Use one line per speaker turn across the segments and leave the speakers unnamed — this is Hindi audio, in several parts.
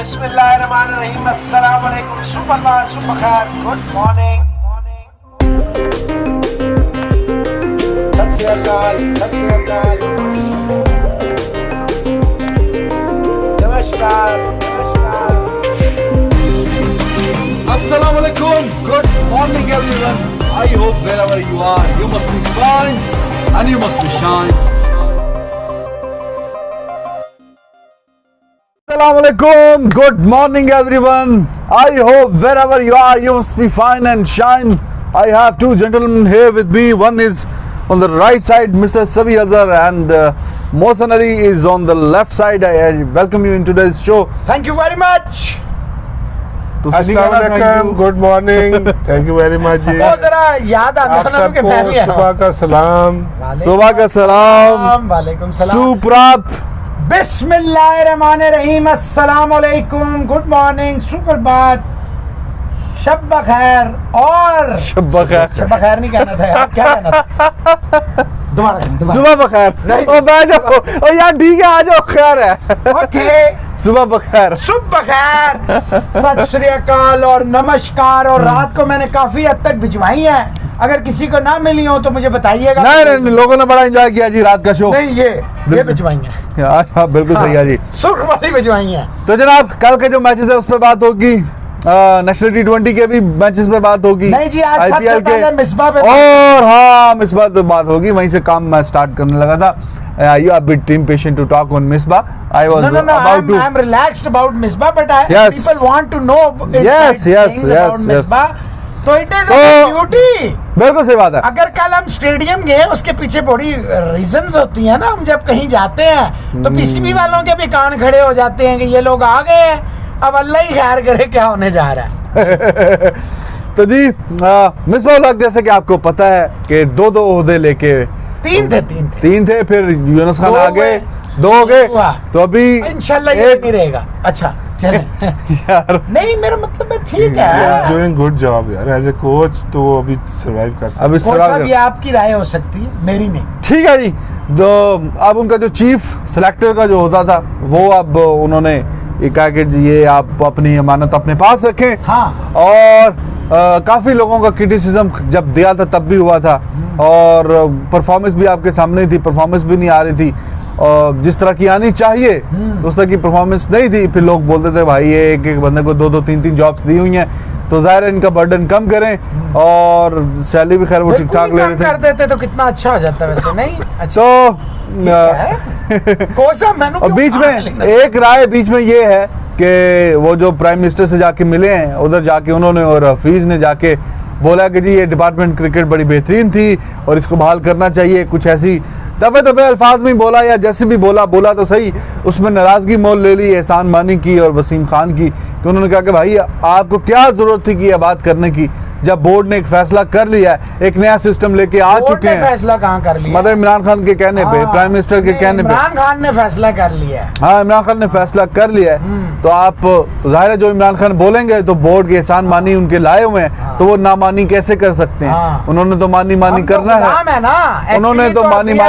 बिस्मिल्लाहिर्रहमानिर्रहीम, अस्सलाम वालेकुम, सुप्रभात, सुबह खैर, गुड मॉर्निंग। सत श्री अकाल, सत श्री अकाल, नमस्कार, नमस्कार।
Assalamu alaikum. Good morning, everyone. I hope wherever you are, you must be fine and you must be shine. Assalamu alaikum. Good morning, everyone. I hope wherever you are, you must be fine and shine. I have two gentlemen here with me. One is on the right side, Mr. Sabi Azhar, and Mohsen Ali is on the left side. I welcome you in today's show.
Thank you very much।
अस्सलाम वालेकुम, good morning, thank you very much जी।
वो जरा याद आता
आप
था ना कि
सबको
मैं भी आया हूं।
सुबह का सलाम।
सुबह का सलाम,
वालेकुम सलाम,
सुप्रभात,
बिस्मिल्लाहिर्रहमानिर्रहीम, अस्सलाम वालेकुम, गुड मॉर्निंग, सुप्रभात, शब बखैर और
शब बखैर,
शब बखैर नहीं कहना था यार, क्या कहना था? दोबारा कहें, दोबारा।
सुबह बखैर।
नहीं।
ओ बैठ जाओ, ओ यार ठीक है, आ जाओ, खैर है।
ओके,
सुबह बखैर।
सुबह बखैर, सत श्री अकाल और नमस्कार। और रात को मैंने काफी हद तक भिजवाई है, अगर किसी को ना मिली हो तो मुझे बताइएगा।
नहीं, लोगों ने बड़ा एंजॉय किया जी रात का शो।
नहीं, ये भिजवाई है,
अच्छा, बिल्कुल सही है जी।
सुर्ख वाली भिजवाई है।
तो जनाब, कल के जो मैचेस है उस पर बात होगी, नेशनल T20 के भी मैचेस पे बात होगी।
नहीं जी, आज सबसे
IPL
पहले मिसबा पे
और हाँ, मिसबा तो बात होगी, वहीं से काम मैं स्टार्ट करने लगा था। You are a bit impatient to talk on Misbah. I was
No,
about to.
I'm relaxed about Misbah, but
Yes.
people want to know
Yes,
things about
yes.
Misbah. तो it is a
So-
beauty।
बिल्कुल सही बात है।
अगर कल हम स्टेडियम गए, उसके पीछे बड़ी रीजंस होती हैं ना। हम जब कहीं जाते हैं तो पीसीबी वालों के भी कान खड़े हो जाते हैं कि ये लोग आ गए हैं, अब अल्लाह ही खैर करे क्या होने जा रहा है।
तो जी, मिसबाह उल हक, जैसे कि आपको पता है कि दो ओहदे लेके
तीन थे।
तीन थे, फिर यूनुस खान
दो
आ गए,
हुए।
दो हो गए,
हुआ।
तो अभी
इंशाल्लाह ये नहीं रहेगा। अच्छा चले।
यार
नहीं, मेरा मतलब है ठीक है।
डूइंग गुड जॉब यार, एज ए कोच तो वो अभी सरवाइव कर सकते
अभी
कोच साहब, ये आपकी राय हो सकती है, मेरी नहीं।
ठीक है जी। तो अब उनका जो चीफ सिलेक्टर का जो होता था, वो अब उन्होंने ये कहा कि जी ये आप अपनी अमानत अपने पास रखें।
हाँ।
और काफ़ी लोगों का क्रिटिसिज्म जब दिया था तब भी हुआ था, और परफॉर्मेंस भी आपके सामने ही थी, परफॉर्मेंस भी नहीं आ रही थी और जिस तरह की आनी चाहिए तो उस तरह की परफॉर्मेंस नहीं थी। फिर लोग बोलते थे भाई ये एक बंदे को दो तीन जॉब्स दी हुई हैं, तो जाहिर है इनका बर्डन कम करें, और सैलरी भी खैर वो ठीक ठाक ले रहे थे।
कर देते तो कितना अच्छा हो जाता वैसे। नहीं अच्छा
तो
कोच साहब, मैंने
और बीच में एक राय बीच में ये है कि वो जो प्राइम मिनिस्टर से जाके मिले हैं, उधर जाके उन्होंने और हफीज ने जाके बोला कि जी ये डिपार्टमेंट क्रिकेट बड़ी बेहतरीन थी और इसको बहाल करना चाहिए, कुछ ऐसी दबे अल्फाज में बोला या जैसे भी बोला तो सही, उसमें नाराजगी मोल ले ली एहसान मानी की और वसीम खान की, कि उन्होंने कहा कि भाई आपको क्या जरूरत थी कि ये बात करने की, जब बोर्ड ने एक फैसला कर लिया है, एक नया सिस्टम लेके आ चुके हैं।
फैसला कहाँ कर लिया?
मतलब इमरान खान के कहने पे, प्राइम मिनिस्टर के कहने पे
इमरान खान ने फैसला कर लिया है।
हाँ, इमरान खान ने फैसला कर लिया है। तो आप जाहिर है जो इमरान खान बोलेंगे तो बोर्ड के एहसान मानी उनके लाए हुए हैं, तो वो नामानी कैसे कर सकते हैं? उन्होंने तो मानी करना है
ना,
उन्होंने तो मानी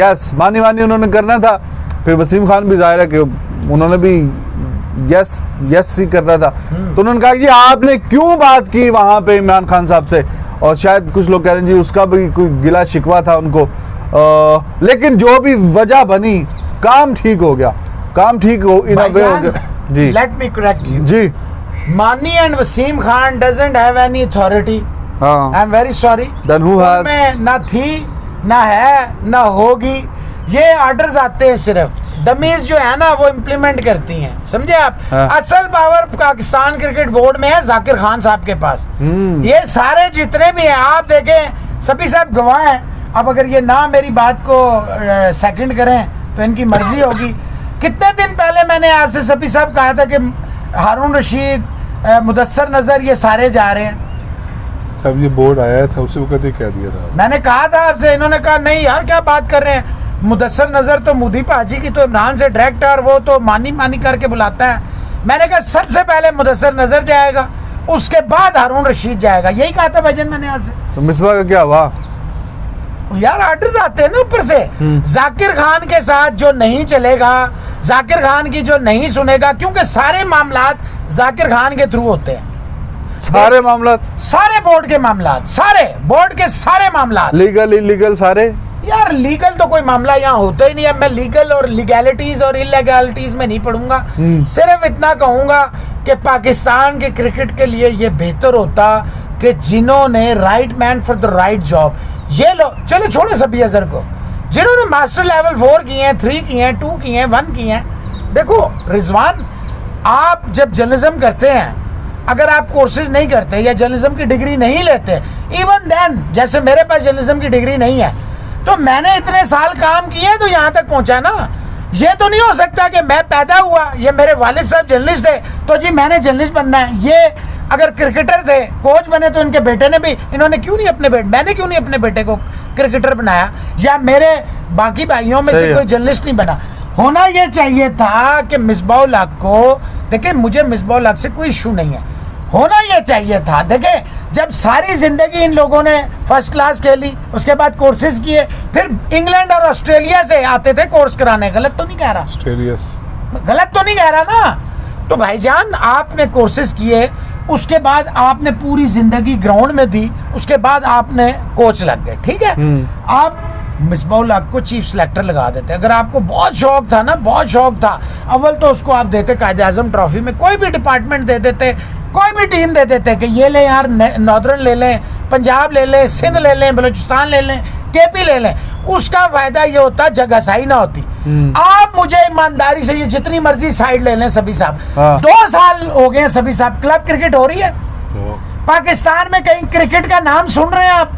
यस मानी उन्होंने करना था। फिर वसीम खान भी जाहिर है कि उन्होंने भी यस ही कर रहा था। तो उन्होंने कहा कि आपने क्यों बात की वहां पे इमरान खान साहब से, और शायद कुछ लोग कह रहे हैं जी उसका भी कोई गिला शिकवा था उनको, लेकिन जो भी वजह बनी, काम ठीक हो गया, काम ठीक हो इन अ वे हो गया जी।
लेट मी करेक्ट यू
जी।
Mani and Wasim Khan doesn't have any authority.
हाँ,
I am very sorry.
Then who has?
में ना थी, ना है, ना होगी। ये ऑर्डर्स आते हैं, सिर्फ डमीज जो है ना वो इम्प्लीमेंट करती हैं, समझे आप?
हाँ।
असल पावर पाकिस्तान क्रिकेट बोर्ड में है जाकिर खान साहब के पास। ये सारे जितने भी हैं, आप देखें, सभी साहब गवाह हैं। अब अगर ये ना मेरी बात को सेकंड करें तो इनकी मर्जी होगी। कितने दिन पहले मैंने आपसे सभी साहब कहा था कि हारून रशीद, मुदस्सर नजर, ये सारे जा रहे हैं।
तब ये बोर्ड आया था उसी वक्त ही कह दिया था।
मैंने कहा था आपसे, इन्होंने कहा नहीं यार क्या बात कर रहे हैं, मुदस्सर नजर तो मोदी पाजी की तो इमरान से डायरेक्ट, और वो तो मानी करके बुलाता है। मैंने कहा सबसे पहले मुदस्सर नजर जाएगा, उसके बाद हारून रशीद जाएगा, यही कहा था भाईजान मैंने आपसे।
तो मिसबा का क्या हुआ?
यार ऑर्डर्स आते हैं ना ऊपर से। जाकिर खान के साथ जो नहीं चलेगा, जाकिर खान की जो नहीं सुनेगा, क्योंकि सारे मामलात जाकिर खान के थ्रू होते हैं,
सारे मामला,
सारे बोर्ड के मामलात, सारे बोर्ड के सारे मामलात,
लीगल इलीगल सारे।
यार लीगल तो कोई मामला यहाँ होता ही नहीं है। मैं लीगल और लीगैलिटीज और इलीगैलिटीज में नहीं पढ़ूंगा, सिर्फ इतना कहूंगा कि पाकिस्तान के क्रिकेट के लिए ये बेहतर होता कि जिन्होंने right man for the right job, ये लोग चले छोड़े सभी अजहर को, जिन्होंने मास्टर लेवल 4 किए हैं, 3 किए हैं, 2 किए हैं, 1 किए हैं। देखो रिजवान, आप जब जर्नलिज्म करते हैं, अगर आप कोर्सेज नहीं करते या जर्नलिज्म की डिग्री नहीं लेते, इवन देन, जैसे मेरे पास जर्नलिज्म की डिग्री नहीं है, तो मैंने इतने साल काम किए तो यहाँ तक पहुँचा ना। ये तो नहीं हो सकता कि मैं पैदा हुआ, ये मेरे वालिद साहब जर्नलिस्ट थे तो जी मैंने जर्नलिस्ट बनना है। ये अगर क्रिकेटर थे, कोच बने, तो इनके बेटे ने भी, इन्होंने क्यों नहीं अपने बेटे, मैंने क्यों नहीं अपने बेटे को क्रिकेटर बनाया, या मेरे बाकी भाइयों में से कोई जर्नलिस्ट नहीं बना। होना ये चाहिए था कि मिसबाउल हक को, देखिए मुझे मिसबाउल हक से कोई इशू नहीं है, होना ये चाहिए था। देखिए जब सारी जिंदगी इन लोगों ने फर्स्ट क्लास खेली, उसके बाद कोर्सेज किए, फिर इंग्लैंड और ऑस्ट्रेलिया से आते थे कोर्स कराने, गलत तो नहीं कह रहा,
ऑस्ट्रेलिया
गलत तो नहीं कह रहा ना। तो भाईजान आपने कोर्सेज किए, उसके बाद आपने पूरी जिंदगी ग्राउंड में दी, उसके बाद आपने कोच लग गए, ठीक है। आप मिसबाउल हक को चीफ सिलेक्टर लगा देते, अगर आपको बहुत शौक था ना, बहुत शौक था, अव्वल तो उसको आप देते कायदे आजम ट्रॉफी में, कोई भी डिपार्टमेंट दे देते, कोई भी टीम दे देते कि ये ले यार, नॉर्दर्न ले लें, पंजाब ले लें, सिंध ले लें, बलूचिस्तान ले लें, केपी ले लें, उसका फायदा ये होता जगह सही ना होती। आप मुझे ईमानदारी से, ये जितनी मर्जी साइड ले लें सभी साहब, 2 साल हो गए सभी साहब, क्लब क्रिकेट हो रही है पाकिस्तान में, कहीं क्रिकेट का नाम सुन रहे हैं आप?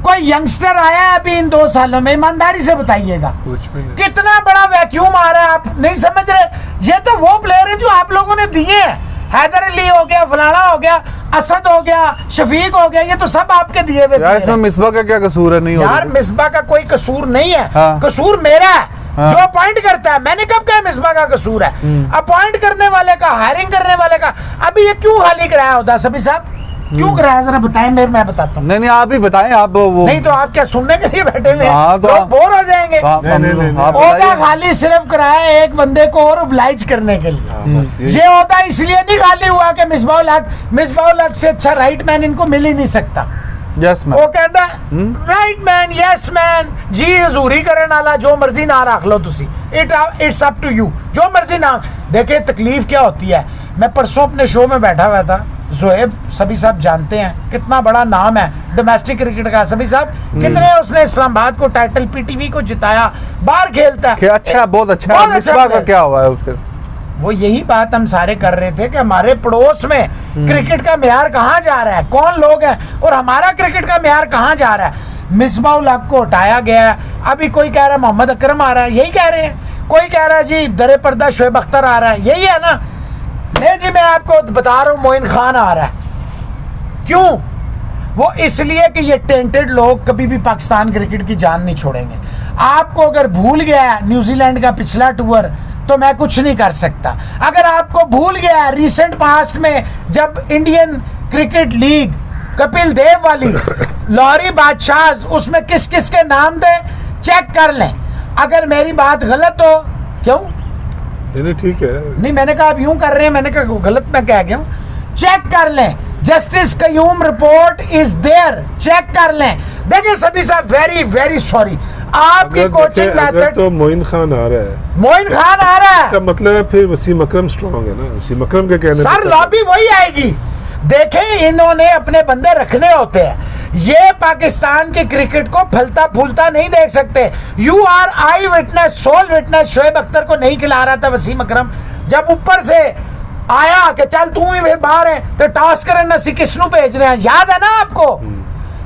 कोई यंगस्टर आया है अभी इन 2 सालों में? ईमानदारी से बताइएगा, कितना बड़ा वैक्यूम आ रहा है, आप नहीं समझ रहे। ये तो वो प्लेयर है जो आप लोगों ने दिए हैं, हैदर अली हो गया, फलाना हो गया, असद हो गया, शफीक हो गया, ये तो सब आपके दिए हुए।
इसमें मिसबा का क्या कसूर है? नहीं
यार मिसबा का कोई कसूर नहीं है,
हाँ।
कसूर मेरा है, जो अपॉइंट करता है। मैंने कब कहा मिसबा का कसूर है? अपॉइंट करने वाले का, हायरिंग करने वाले का। अभी ये क्यों खाली कराया होता सभी साहब, क्यों कराया, जरा बताएं, मैं बताता हूँ।
नहीं आप ही बताएं, आप वो
नहीं तो आप क्या सुनने के लिए बैठे हुए
हाँ, तो
लोग बोर हो जाएंगे।
आप
ओहदा खाली सिर्फ कराया एक बंदे को और ओब्लाइज करने के लिए। ये ओहदा इसलिए नहीं खाली हुआ कि मिसबाउल हक से अच्छा राइट मैन इनको मिल ही नहीं सकता।
यस मैन,
वो कहता राइट मैन, यस मैन जी, हजूरी करने वाला, जो मर्जी ना रख लो तुसी, इट्स अप टू यू, जो मर्जी ना। देखिए तकलीफ क्या होती है, मैं परसों अपने शो में बैठा हुआ था, जोएब सभी साहब जानते हैं कितना बड़ा नाम है डोमेस्टिक क्रिकेट का, सभी साहब कितने उसने इस्लामाबाद को टाइटल, पीटीवी को जिताया, बाहर खेलता है,
अच्छा, बहुत अच्छा। मिसबा का क्या हुआ है फिर?
वो यही बात हम सारे कर रहे थे कि हमारे पड़ोस में क्रिकेट का म्यार कहाँ जा रहा है, कौन लोग हैं, और हमारा क्रिकेट का म्यार कहाँ जा रहा है। मिसबाउल हक को हटाया गया है, अभी कोई कह रहा है मोहम्मद अकरम आ रहा है, यही कह रहे हैं, कोई कह रहा है जी दरे पर्दा शोएब अख्तर आ रहा है, यही है ना। नहीं जी, मैं आपको बता रहा हूँ मोइन खान आ रहा है। क्यों? वो इसलिए कि ये टेंटेड लोग कभी भी पाकिस्तान क्रिकेट की जान नहीं छोड़ेंगे। आपको अगर भूल गया है न्यूजीलैंड का पिछला टूर, तो मैं कुछ नहीं कर सकता। अगर आपको भूल गया है रिसेंट पास्ट में जब Indian cricket league Kapil Dev वाली लॉरी बादशाह, उसमें किस किस के नाम थे, चेक कर लें। अगर मेरी बात गलत हो, क्यों
नहीं ठीक है,
नहीं मैंने कहा आप यूं कर रहे हैं, मैंने कहा गलत मैं कह गया हूं, चेक कर लें। Justice Qayyum report is there, check कर लें। देखिए सभी साहब, वेरी वेरी सॉरी, आपकी कोचिंग मेथड।
तो मोइन खान आ रहा है,
मोइन खान आ रहा है,
इसका मतलब है फिर वसीम अकरम स्ट्रॉन्ग है ना। वसीम अकरम के कहने
सर लॉबी वही आएगी। देखें इन्होंने अपने बंदे रखने होते हैं, ये पाकिस्तान के क्रिकेट को फलता फूलता नहीं देख सकते। You are eyewitness, sole witness, Shoaib Akhtar को नहीं खिला रहा था वसीम अकरम, जब ऊपर से आया कि चल तू ही फिर बाहर है तो टॉस करना सी किसनू भेज रहे हैं, याद है ना आपको।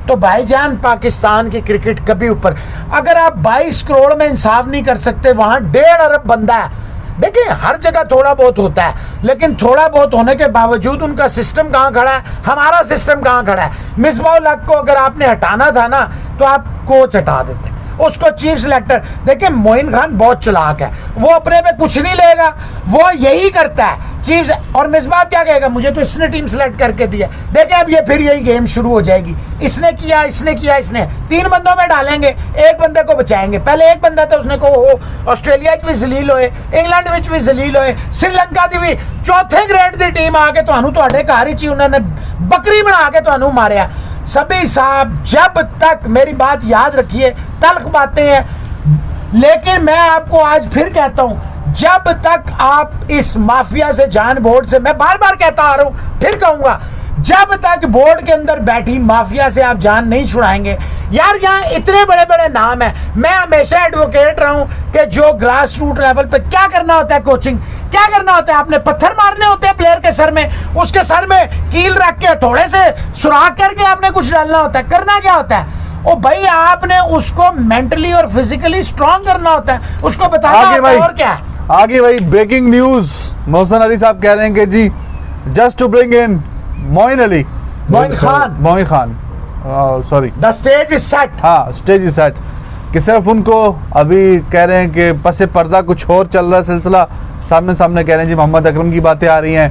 तो भाईजान पाकिस्तान की क्रिकेट कभी ऊपर, अगर आप 22 करोड़ में इंसाफ नहीं कर सकते, वहां 1.5 अरब बंदा है। देखिए हर जगह थोड़ा बहुत होता है, लेकिन थोड़ा बहुत होने के बावजूद उनका सिस्टम कहाँ खड़ा है, हमारा सिस्टम कहाँ खड़ा है। मिसबाउल हक को अगर आपने हटाना था ना, तो आप कोच हटा देते, उसको चीफ सिलेक्टर। देखिए मोइन खान बहुत चालाक है, वो अपने पे कुछ नहीं लेगा, वो यही करता है, चीफ और मिसबाह क्या कहेगा, मुझे तो इसने टीम सेलेक्ट करके दिया। देखिए अब ये फिर यही गेम शुरू हो जाएगी, इसने किया इसने किया इसने, 3 बंदों में डालेंगे, एक बंदे को बचाएंगे। पहले एक बंदा था उसने को ऑस्ट्रेलिया भी जलील होए, इंग्लैंड विच भी जलील होए, श्रीलंका दी भी चौथे ग्रेड दी टीम आके तुहानू तुहाडे घर च उन्होंने बकरी बना के तुहानू मारिया। सभी साहब जब तक, मेरी बात याद रखिए, तल्ख बातें हैं, लेकिन मैं आपको आज फिर कहता हूं, जब तक आप इस माफिया से, जान बोर्ड से, मैं बार बार कहता आ रहा हूं, फिर कहूंगा, जब तक बोर्ड के अंदर बैठी माफिया से आप जान नहीं छुड़ाएंगे। यार यहाँ इतने बड़े बड़े नाम हैं, मैं हमेशा एडवोकेट रहा हूं कि जो ग्रास रूट लेवल पे क्या करना होता है, कोचिंग क्या करना होता है, आपने पत्थर मारने होते हैं प्लेयर के सर में, उसके सर में कील रख के थोड़े से सुराख करके आपने कुछ डालना होता है। करना क्या होता है, ओ भाई आपने उसको मेंटली और फिजिकली स्ट्रांग करना होता है, उसको बताना होता है, और क्या है।
आगे भाई ब्रेकिंग न्यूज, मोहसिन अली साहब कह रहे हैं कि जी just to bring in Moin Khan sorry,
the stage is set.
हाँ, स्टेज इज सेट, कि सिर्फ उनको अभी कह रहे हैं कि पसे पर्दा कुछ और चल रहा है सिलसिला, सामने सामने कह रहे हैं जी मोहम्मद अकरम की बातें आ रही हैं,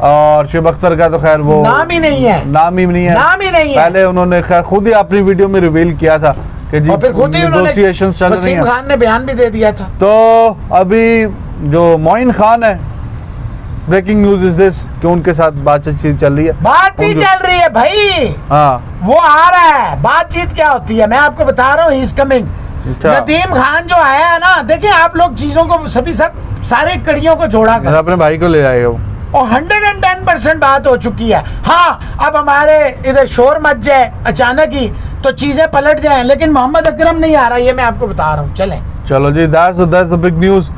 और शुएब अख्तर का तो खैर वो
नाम ही नहीं है,
नाम ही नहीं है। पहले उन्होंने खैर खुद ही अपनी वीडियो में रिवील किया था कि जी
नेगोशिएशंस चल रही हैं। वसीम खान ने बयान भी दे दिया था।
तो अभी जो मोइन खान है, ब्रेकिंग न्यूज इज दिस कि उनके साथ बातचीत चल रही है।
बात ही चल रही है भाई,
हाँ
वो आ रहा है। बातचीत क्या होती है मैं आपको बता रहा हूँ, he is coming. Nadeem Khan जो आया है ना, देखिए आप लोग चीजों को सभी सब सारे कड़ियों को जोड़ा कर
अपने भाई को ले आएगा वो,
और 110% बात हो चुकी है। हाँ, अब हमारे इधर शोर मच जाए अचानक ही तो चीजें पलट जाएं, लेकिन मोहम्मद अकरम नहीं आ रहा, ये मैं आपको बता रहा हूँ। चलें,
चलो जी, दैट्स द बिग न्यूज।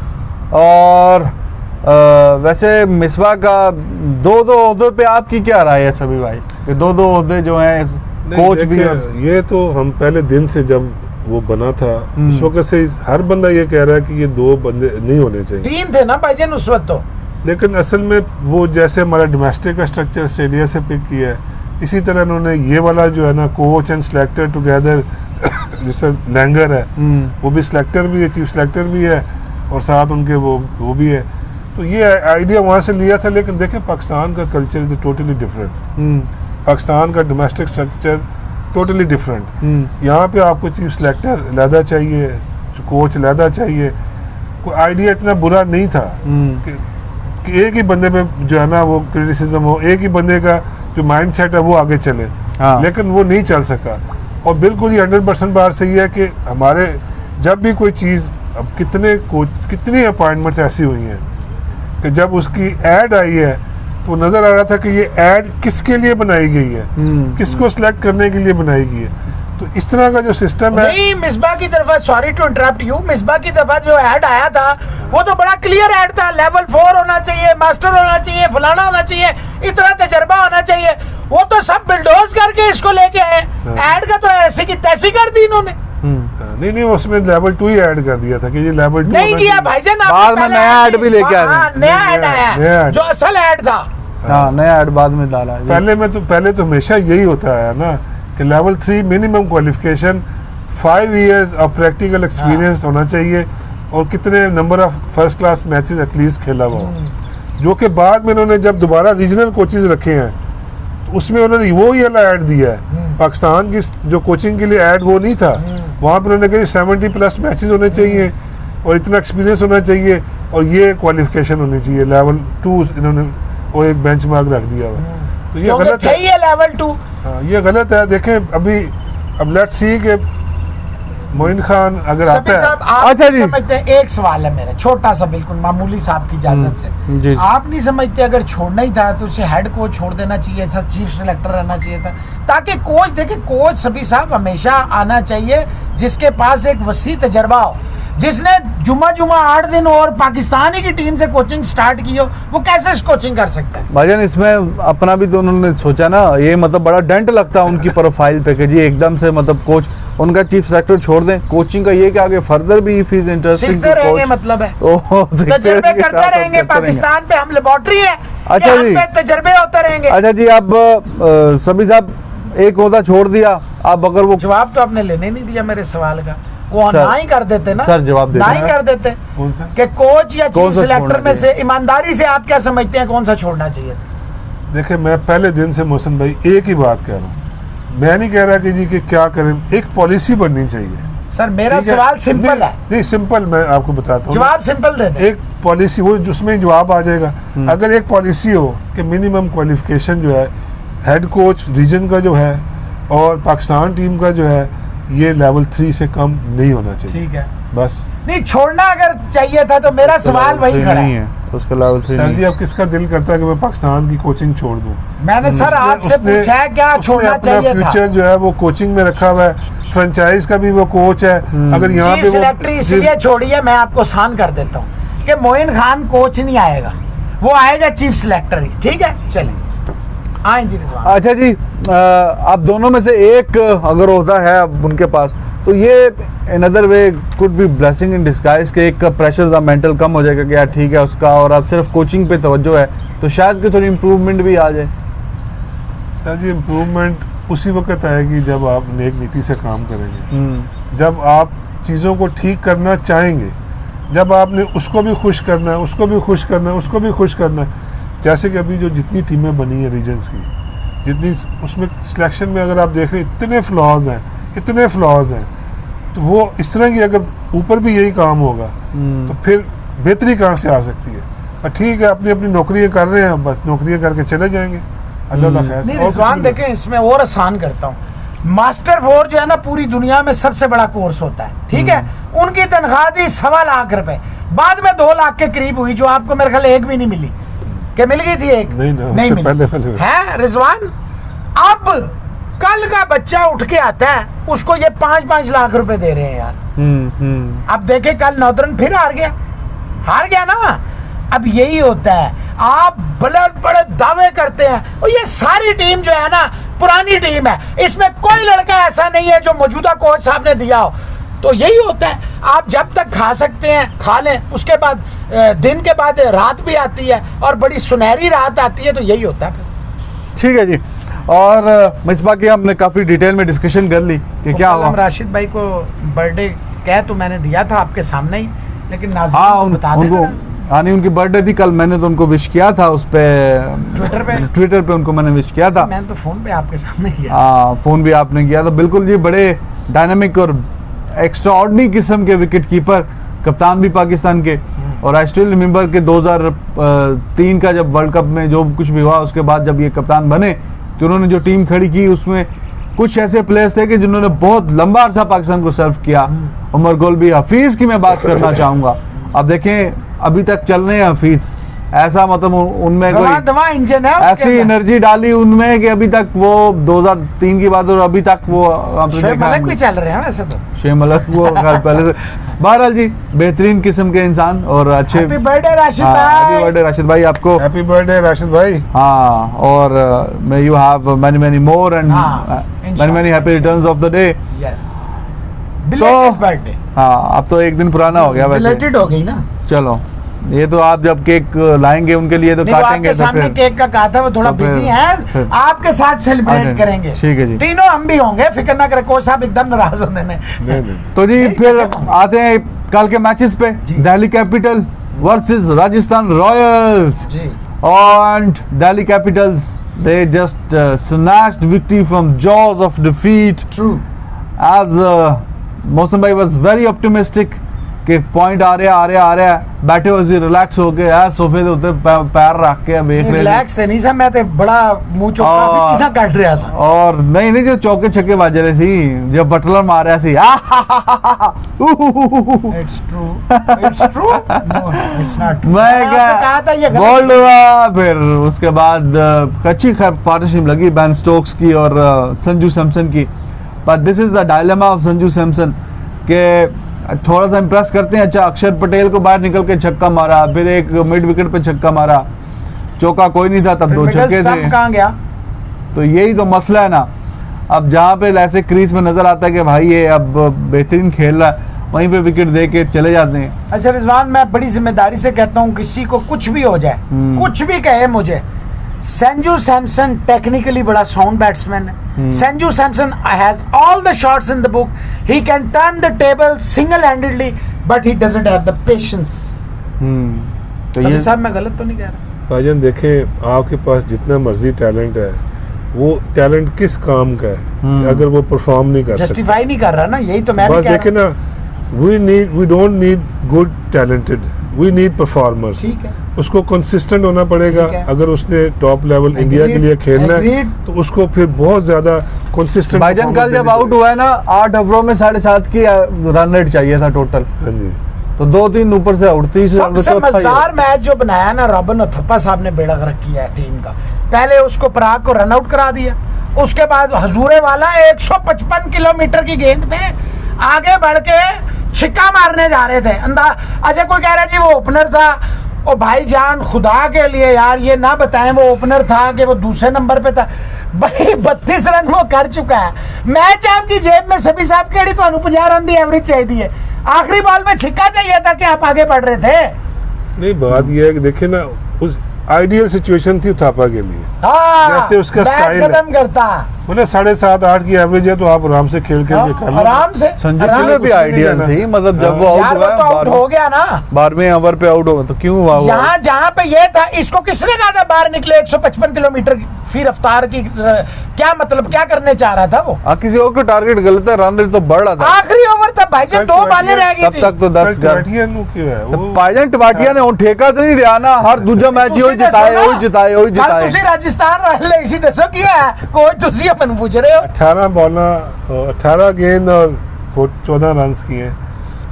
और वैसे मिसबा का दो ओहदे पे आपकी क्या राय है सभी भाई, कि दो ओहदे जो हैं कोच भी है?
ये तो हम पहले दिन से जब वो बना था उस वक्त से हर बंदा ये कह रहा है कि ये 2 बंदे नहीं होने चाहिए।
3 थे ना भाईजान उस वक्त तो,
लेकिन असल में वो जैसे हमारा डोमेस्टिक का स्ट्रक्चर ऑस्ट्रेलिया से पिक किया है, इसी तरह उन्होंने ये वाला जो है ना कोच एंड सिलेक्टर टुगेदर जैसे लैंगर है वो भी सिलेक्टर भी है, चीफ सिलेक्टर भी है, और साथ उनके वो भी है। तो ये आइडिया वहाँ से लिया था। लेकिन देखें पाकिस्तान का culture is totally different, Pakistan का डोमेस्टिक स्ट्रक्चर टोटली डिफरेंट। यहाँ पे आपको चीफ सिलेक्टर अलहदा चाहिए, कोच अलहदा चाहिए। कोई आइडिया इतना बुरा नहीं था कि एक ही बंदे पे जो है ना वो क्रिटिसिज्म हो, एक ही बंदे का जो माइंड सेट है वो आगे चले। लेकिन वो नहीं चल सका। और बिल्कुल ये 100% बात सही है कि हमारे जब भी कोई चीज़, अब कितनी अपॉइंटमेंट्स ऐसी हुई हैं कि जब उसकी एड आई है तो नज़र आ रहा था कि ये एड किसके लिए बनाई गई है, किसको सिलेक्ट करने के लिए बनाई गई है। तो इस तरह का जो सिस्टम है,
नहीं मिसबा की तरफा, sorry to interrupt you, Misbah की तरफा जो ऐड आया था वो तो बड़ा क्लियर ऐड था, लेवल 4 होना चाहिए, मास्टर होना चाहिए, फलाना होना चाहिए, इतना तजर्बा होना चाहिए। वो तो सब बिल्डोज करके इसको लेके आए। ऐड का तो ऐसे की तैसी कर दी इन्होंने।
नहीं उसमें लेवल 2 ही ऐड कर दिया था कि ये लेवल 2
नहीं किया भाईजान,
बाद में नया ऐड भी लेके आए,
नया ऐड आया जो असल ऐड था।
हाँ, नया ऐड बाद में डाला।
पहले तो हमेशा यही होता है ना कि level 3 minimum qualification, 5 years of practical experience होना चाहिए, और कितने number of first class matches at least खेला हुआ हो। जो कि बाद में उन्होंने जब दोबारा रीजनल कोचेज रखे हैं तो उसमें उन्होंने वो ही वाला ऐड दिया है। पाकिस्तान की जो कोचिंग के लिए ऐड वो नहीं था, वहाँ पर उन्होंने कहा 70+ मैचेस होने चाहिए और इतना एक्सपीरियंस होना चाहिए और ये क्वालिफिकेशन होनी चाहिए। लेवल 2 इन्होंने वो एक बेंचमार्क रख दिया हुआ। तो ये गलत है,
ये लेवल 2।
हाँ, ये गलत है। देखें अब लेट्स सी कि मोइन खान अगर आता है।
अच्छा जी, समझते हैं, एक सवाल है मेरा छोटा सा, बिल्कुल मामूली सा, आपकी इजाजत से। आप नहीं समझते अगर छोड़ना ही था तो उसे हेड कोच छोड़ देना चाहिए था, चीफ सिलेक्टर रहना चाहिए था, ताकि कोच देखे, कोच सभी साहब हमेशा आना चाहिए जिसके पास एक वसी तजर्बा हो, जिसने जुमा 8 दिन और पाकिस्तानी की टीम से कोचिंग स्टार्ट की हो। वो कैसे कोचिंग कर सकता है
भाईजान? इसमें अपना भी तो उन्होंने सोचा ना, ये मतलब बड़ा डेंट लगता है उनकी प्रोफाइल पे कि जी एकदम से मतलब कोच उनका चीफ सेक्रेटरी छोड़ दें। कोचिंग का ये कि आगे फर्दर भी इफ इज इंटरेस्टिंग
सीखते रहेंगे, मतलब है
तो
तजर्बे करते रहेंगे। पाकिस्तान पे हम लेबोरेटरी है,
अच्छा जी,
तजर्बे होते रहेंगे।
अच्छा जी, अब सभी साहब एक ओहदा छोड़ दिया, अब अगर वो
जवाब तो आपने लेने नहीं दिया मेरे सवाल का। वो
सर,
ना ही कर देते ना,
सर, जवाब देते
ना ही
हैं।
कर देते
कौन सा?
कि कोच या
कौन
चीफ
सा
सिलेक्टर
छोड़ना
में से
चाहिए?
ईमानदारी से आप क्या समझते हैं कौन सा छोड़ना चाहिए?
देखिए, मैं पहले दिन से मोहसिन भाई एक ही बात कह रहा हूँ, मैं नहीं कह रहा कि जी कि क्या करें, एक पॉलिसी बननी चाहिए।
सर मेरा
ठीक है?
सवाल सिंपल
नहीं,
है,
नहीं सिंपल, मैं आपको बताता हूँ।
जवाब सिंपल दे दे।
एक पॉलिसी वो जिसमें जवाब आ जाएगा। अगर एक पॉलिसी हो कि मिनिमम क्वालिफिकेशन जो है हेड कोच रीजन का जो है और पाकिस्तान टीम का जो है ये लेवल 3 से कम नहीं होना चाहिए,
ठीक है,
बस।
नहीं छोड़ना अगर चाहिए था तो मेरा सवाल वही खड़ा
नहीं
है।
है उसका लेवल 3
सर
नहीं
जी, अब किसका दिल करता है कि मैं पाकिस्तान की कोचिंग छोड़ दूं?
मैंने सर आपसे
उसने-
पूछा है क्या
उसने
छोड़ना
अपना
चाहिए था?
फ्यूचर जो है वो कोचिंग में रखा हुआ है, फ्रेंचाइज का भी वो कोच है। अगर यहाँ
चीफ
पे
सिलेक्टर इसलिए छोड़िए, मैं आपको आसान कर देता हूँ कि मोइन खान कोच नहीं आएगा, वो आएगा चीफ सिलेक्टर ही। ठीक है, चलिए आए जी रिजवान।
अच्छा जी, आप दोनों में से एक अगर होता है अब उनके पास, तो ये in other way could be blessing in disguise के एक प्रेशर था मेंटल कम हो जाएगा कि यार ठीक है उसका, और अब सिर्फ कोचिंग पे तवज्जो है तो शायद कि थोड़ी इम्प्रूवमेंट भी आ जाए।
सर जी, इम्प्रूवमेंट उसी वक्त आएगी जब आप नेक नीति से काम करेंगे, जब आप चीज़ों को ठीक करना चाहेंगे, जब आपने उसको भी खुश करना है, उसको भी खुश करना है, उसको भी खुश करना है। जैसे कि अभी जो जितनी टीमें बनी हैं रीजन्स की, जितनी उसमें सिलेक्शन में अगर आप देख रहे हैं इतने फ्लॉज हैं, इतने फ्लॉज हैं, तो वो इस तरह की अगर ऊपर भी यही काम होगा तो फिर बेहतरी कहाँ से आ सकती है? और ठीक है, अपनी अपनी नौकरियाँ कर रहे हैं, बस नौकरियाँ करके चले जाएंगे, अल्लाह खैर।
नहीं
और कुछ
रिजवान
नहीं।
देखें, इसमें और आसान करता हूँ, मास्टर 4 जो है ना पूरी दुनिया में सबसे बड़ा कोर्स होता है, ठीक है। उनकी तनख्वाह थी 1.25 लाख रुपए, बाद में 2 लाख के करीब हुई, जो आपको मेरे ख्याल एक भी नहीं मिली, क्या मिल गई थी एक?
नहीं ना,
नहीं
उससे
मिली
पहले
है रिजवान। अब कल का बच्चा उठ के आता है, उसको ये 5-5 लाख रुपए दे रहे हैं यार। अब देखे कल नॉर्दर्न फिर हार गया ना। अब यही होता है, आप बड़े बड़े दावे करते हैं, और ये सारी टीम जो है ना पुरानी टीम है, इसमें कोई लड़का ऐसा नहीं है जो मौजूदा कोच साहब ने दिया हो। तो यही होता है, आप जब तक खा सकते हैं खा लें, उसके बाद दिन के बाद रात भी आती है और बड़ी सुनहरी रात आती है, तो यही होता है।
ठीक है जी, और मिसबा की हमने काफ़ी डिटेल में डिस्कशन कर ली कि क्या
कल हम
हुआ।
राशिद भाई को बर्थडे कह तो मैंने दिया था आपके सामने ही, लेकिन नाज़रीन
हाँ,
को बता
उनको
देना।
हाँ नहीं, उनकी बर्थडे थी कल, मैंने तो उनको विश किया था उस पे ट्विटर पे उनको मैंने विश किया था।
मैंने तो फोन पे आपके सामने किया।
हाँ, फ़ोन भी आपने किया था। बिल्कुल जी, बड़े डायनामिक और एक्स्ट्राऑर्डिनरी किस्म के विकेट कीपर, कप्तान भी पाकिस्तान के। और आई स्टिल रिमेंबर के 2003 का जब वर्ल्ड कप में जो कुछ भी हुआ, उसके बाद जब ये कप्तान बने तो उन्होंने जो टीम खड़ी की उसमें कुछ ऐसे प्लेयर्स थे कि जिन्होंने बहुत लंबा अरसा पाकिस्तान को सर्व किया। उमर गुल भी, हफीज़ की मैं बात करना चाहूँगा। अब देखें अभी तक चल रहे हैं हफीज़, ऐसा मतलब उनमें कोई
इंजन है उसके
ऐसी
अंदर।
एनर्जी डाली उनमें कि अभी तक वो 2003 की बात, और अभी तक वो आपने
शोएब
देखा
मलिक भी
हमने।
चल रहे हैं वैसे तो।
शोएब मलिक वो खैर पहले से। बहरहाल जी, बेहतरीन किस्म के इंसान और अच्छे।
हैप्पी बर्थडे राशिद
हैप्पी
भाई।
बर्थडे राशिद भाई आपको।
हैप्पी बर्थडे राशिद भाई।
हाँ, और may you have many more and
हाँ,
many happy returns of the day.
Yes, belated birthday.
हाँ, अब तो एक दिन पुराना हो गया वैसे।
बिलेटेड हो गई ना।
चलो, ये तो आप जब केक लाएंगे उनके लिए तो
नहीं, वो
काटेंगे
आपके
तो
सामने
फिर।
केक का कहा था, वो थोड़ा
तो फिर-
बिजी है,
फिर-
आपके साथ
अच्छा,
सेलिब्रेट करेंगे।
ठीक है जी।
तीनों हम भी होंगे, फिक्र ना करें, कोच साहब एकदम नाराज होने ने।
नहीं
तो जी
नहीं,
फिर
क्या
आते हैं कल के मैचेस पे। Delhi Capital versus Rajasthan Royals.
जी।
And Delhi Capitals, they just snatched victory from jaws of defeat.
True.
As Mosam bhai was very optimistic कि पॉइंट आ रहा है, बैठे हुए रिलैक्स होके यार सोफे के ऊपर पैर रख के देख रहे थे।
रिलैक्स थे नहीं साहब, मैं तो बड़ा मुंह चौका
और-
काफी चीज़ें काट रहा था।
और नहीं जो चौके छक्के बाज रही थी, जब बटलर मार रहा थी
It's true. It's true. No, it's not true.
मैं
आपसे कहा था ये
क्या
गलत
बोल्ड हुआ। फिर उसके बाद अच्छी पार्टनरशिप लगी बैन स्टोक्स की और संजू सैमसन की। पर this is the dilemma of Sanju Samson के थोड़ा सा इम्प्रेस करते हैं। अच्छा, अक्षर पटेल को बाहर निकल के छक्का मारा, फिर एक मिड विकेट पे छक्का मारा, चौका कोई नहीं था, तब
फिर
दो
मिडल
छक्के
स्टंप
थे।
कहाँ गया?
तो यही तो मसला है ना। अब जहाँ पे ऐसे क्रीज में नजर आता है कि भाई ये अब बेहतरीन खेल रहा है, वहीं पे विकेट दे के चले जाते हैं।
अच्छा रिजवान, मैं बड़ी जिम्मेदारी से कहता हूँ, किसी को कुछ भी हो जाए, कुछ भी कहे मुझे, संजू सैमसन टेक्निकली बड़ा साउंड बैट्समैन है। Sanju Samson has all the shots in the book, he can turn the table single handedly, but he doesn't have the patience.
तो
सभी
ये
साहब मैं गलत तो नहीं कह रहा?
भाईजान देखें, आपके पास जितना मर्जी टैलेंट है, वो टैलेंट किस काम का है कि अगर वो परफॉर्म नहीं कर सकता?
जस्टिफाई नहीं कर रहा ना, यही तो मैं भी
बस
कह
देखें
रहा हूँ।
ना, we don't need good talented, we need performers.
ठीक है,
उसको कंसिस्टेंट होना पड़ेगा।
ठीक है।
अगर उसने टॉप लेवल इंडिया के लिए खेलना है
Agreed.
तो उसको फिर बहुत ज्यादा कंसिस्टेंट।
भाईजान कल जब आउट हुआ है ना, 8 ओवरों में 7.5 की रन रेट चाहिए था टोटल,
हाँ जी,
तो 2-3 ऊपर से आउट थी।
सबसे मजेदार मैच जो बनाया ना रॉबिन उथप्पा साहब ने, बेड़ा गर्क किया है टीम का। पहले उसको पराग को रन आउट करा दिया, उसके बाद हजूरे वाला 155 किलोमीटर की गेंद पे आगे बढ़ के छिक्का मारने जा रहे थे। अच्छा कोई कह रहा है जी वो ओपनर था। ओ भाईजान खुदा के लिए यार ये ना बताएं वो ओपनर था कि वो दूसरे नंबर पे था। भाई 32 रन वो कर चुका है। मैच आपकी जेब में सभी साहब केड़ी तो 50 रन की एवरेज चाहिए, आखिरी बॉल में छिक्का चाहिए था कि आप आगे बढ़ रहे थे।
नहीं बात यह है कि देखिए ना, उस आइडियल सिचुएशन थी थापा के लिए।
हाँ,
जैसे उसका
मैच
स्टाइल है।
खत्म करता
मतलब 7.5-8 की एवरेज है तो आप आराम से खेल के कर लो।
आराम से
संजू
आराम
सिंह
से।
भी आइडियल थी, मतलब जब वो
यार
आउट
वो
हुआ
तो आउट हो गया ना
12वें ओवर पे आउट होगा तो क्यों हुआ वो?
यहाँ जहाँ पे ये था, इसको किसने कहा था बाहर निकले 155 किलोमीटर की रफ्तार की? क्या मतलब क्या करने चाह रहा था वो?
किसी और को टारगेट गलत है, रन रेट तो बढ़ रहा था।
आखिरी ओवर था भाईजान, 2 बालें रह गई
तब
थी।
तक तो 10 भाईजान टवाटिया ने ठेका तो नहीं लिया ना, हर दूजा मैच ही जिताए
ਤੁਸੀਂ ਰਾਜਸਥਾਨ रहले इसी दसो की है कोच ਤੁਸੀਂ अपन पूछ रहे हो।
18 बॉला 18 गेंद और 14 रन किए।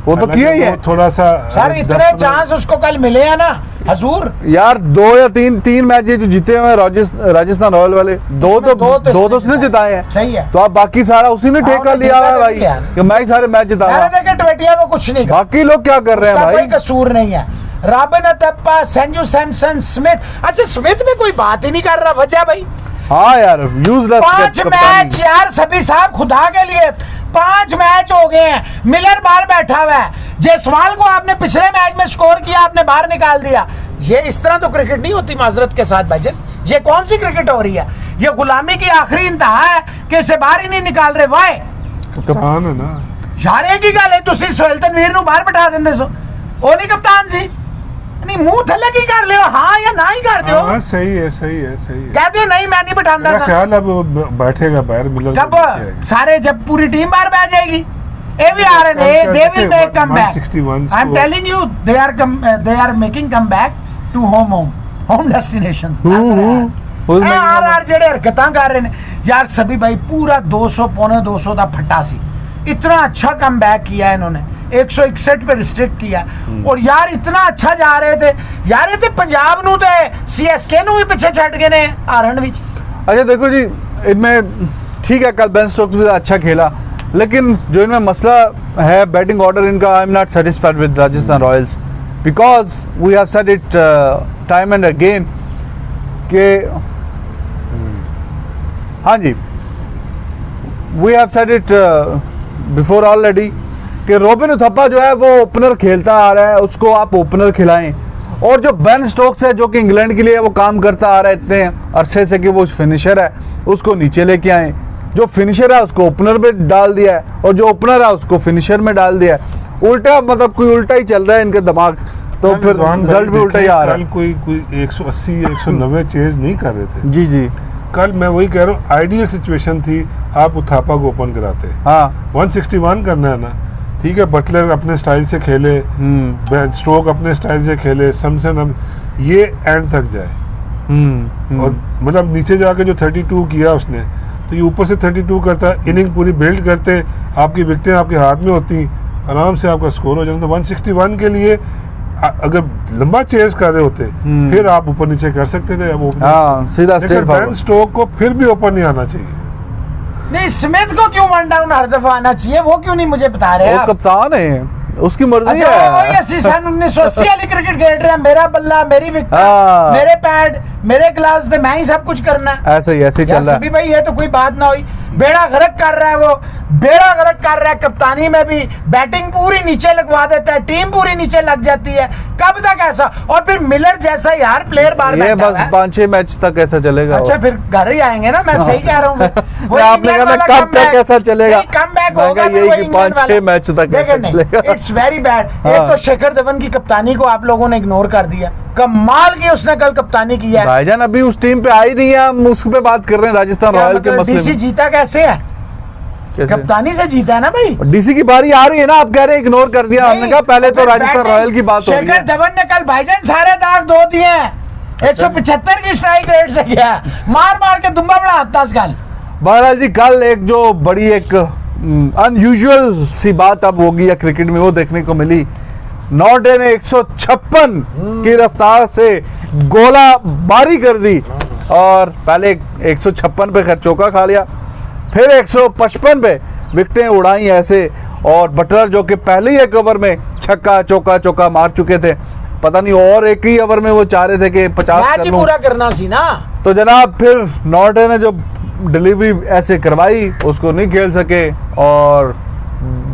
वो तो किया ही है।
थोड़ा सा
सर इतने चांस उसको कल मिले हैं ना हजूर।
यार 2 या 3 मैच ये जो जीते हुए राजस्थान रॉयल वाले, दो तो उसने जिताए हैं।
सही है।
तो आप बाकी सारा उसी ने ठेका
उन्हें
लिया
ठेका
है भाई
लिया।
कि मैं ही सारे मैच
मैंने
जिताऊंगा।
देखे टवेटिया को कुछ नहीं कहा,
बाकी लोग क्या कर रहे हैं
उसका कोई
भाई?
कसूर नहीं है। Robin Uthappa, Sanju Samson, Smith. अच्छा स्मिथ में कोई बात ही नहीं कर रहा, वजह भाई
हाँ यार यूजलेस
5 मैच यार सभी साहब खुदा के लिए 5 मैच हो गए हैं। मिलर बाहर बैठा हुआ है, जयसवाल को आपने पिछले मैच में स्कोर किया, आपने बाहर निकाल दिया। ये इस तरह तो क्रिकेट नहीं होती माजरत के साथ भाईजान। ये कौन सी क्रिकेट हो रही है? ये गुलामी की आखिरी इंतहा है कि इसे बाहर ही नहीं निकाल रहे। वाई
कप्तान है ना
यार एक ही गल है, तुसी सोहेल तनवीर नु बाहर बैठा देंदे सो, ओ नहीं कप्तान सी नहीं मुंह थल्ले की कर लियो, हाँ या ना ही कर दियो।
हाँ सही है
कह दियो नहीं मैं नहीं बैठांदा
मेरा
सा।
ख्याल अब बैठेगा बाहर मिलर
कब सारे जब पूरी टीम बाहर बैठ जाएगी, ये भी आ रहे हैं, they will make comeback.
161
I'm telling you, they are making comeback to home destinations. आर ਜਿਹੜੇ हरकतां कर रहे हैं यार सभी भाई, पूरा 200 पौने 200 ਦਾ फटा सी, इतना अच्छा कम बैक किया इन्होंने, 161 पे रिस्ट्रिक्ट किया। और यार इतना अच्छा जा रहे थे यार, ये तो पंजाब नू ते CSK नू भी पीछे छड़ गए ने हारन विच।
अच्छा देखो जी, इनमें ठीक है कल बेन स्टोक्स भी अच्छा खेला, लेकिन जो इनमें मसला है बैटिंग ऑर्डर इनका, I am not satisfied with Rajasthan Royals because we have said it time and again के हाँ जी, we have said it before already कि रॉबिन उथप्पा जो है वो ओपनर खेलता आ रहा है, उसको आप ओपनर खिलाएं। और जो बेन स्टोक्स है जो कि इंग्लैंड के लिए वो काम करता आ रहा है इतने अरसे से कि वो फिनिशर है, उसको नीचे लेके आए। जो फिनिशर है उसको ओपनर पे डाल दिया है और जो ओपनर है उसको फिनिशर में डाल दिया है। उल्टा मतलब कोई उल्टा ही चल रहा है इनका दिमाग, तो फिर रिजल्ट भी उल्टा ही आ रहा है।
कल कोई 180 190 चेज नहीं कर रहे थे।
जी जी,
कल मैं वही कह रहा हूँ, आइडियल सिचुएशन थी आप उथापा को ओपन कराते।
हाँ
161 करना है ना, ठीक है, बटलर अपने स्टाइल से खेले, स्ट्रोक अपने स्टाइल से खेले, सैमसन ये एंड तक जाए। और मतलब नीचे जाके जो 32 किया उसने, तो ये ऊपर से 32 करता, इनिंग पूरी बिल्ड करते, आपकी विकेटें आपके हाथ में होती, आराम से आपका स्कोर हो जाता। 161 के लिए अगर लंबा चेज कर रहे होते फिर आप ऊपर नीचे कर सकते थे। अब
सीधा स्ट्रेट
बेन स्टोक को फिर भी ऊपर नहीं आना चाहिए।
नहीं स्मिथ को क्यों वन डाउन हर दफा आना चाहिए, वो क्यों नहीं मुझे बता रहे
वो
आप?
कप्तान है, उसकी मर्जी
अच्छा
है।
वही 1980 वाली क्रिकेट खेल रहे हैं, मेरा बल्ला मेरी विकेट, मेरे पैड मेरे ग्लास दे, मैं ही सब कुछ करना है।
ऐसे ही चल रहा है
सभी भाई, ये तो कोई बात ना हुई, बेड़ा गर्क कर रहा है वो। बेड़ा गर्क कर रहा है, कप्तानी में भी बैटिंग पूरी नीचे लगवा देता है, टीम पूरी नीचे लग जाती है। कब तक ऐसा? और फिर मिलर जैसा यार प्लेयर बार
ये बस 5-6 मैच तक ऐसा चलेगा।
अच्छा फिर घर ही आएंगे ना, मैं सही कह रहा हूँ।
आपने कहा कब तक ऐसा चलेगा?
कम बैक
होगा, यही कि 5-6 मैच तक ऐसा चलेगा।
It's very bad. एक तो शेखर धवन की कप्तानी को आप लोगों ने इग्नोर कर दिया, कमाल की उसने कल कप्तानी की है।
भाईजान अभी उस टीम पे आई नहीं है, हम उस पे बात कर रहे हैं राजस्थान रॉयल के मसले
डीसी
में।
जीता कैसे है? कप्तानी से जीता है ना भाई।
डीसी की बारी आ रही है ना, आप कह रहे हैं इग्नोर कर दिया। हमने कहा पहले तो राजस्थान रॉयल की बात हो रही है।
शेखर धवन ने कल भाईजान सारे दाग धो दिए हैं। 175 की स्ट्राइक रेट से गया, मार मार के दुम्बा बड़ा हाथ था कल।
बहरहाल जी कल एक जो बड़ी एक अनयूजुअल सी बात अब होगी या क्रिकेट में वो देखने को मिली। नॉर्डे ने 156 की रफ्तार से गोला बारी कर दी और पहले 156 पे खैर चौका खा लिया, फिर 155 पे विकेटें उड़ाई ऐसे। और बटलर जो कि पहले ही एक ओवर में छक्का चौका मार चुके थे, पता नहीं और एक ही ओवर में वो चाह रहे थे कि 50
मैच
कर
ही
लूं।
पूरा करना सी ना।
तो जनाब फिर नॉर्डे ने जो डिलीवरी ऐसे करवाई उसको नहीं खेल सके और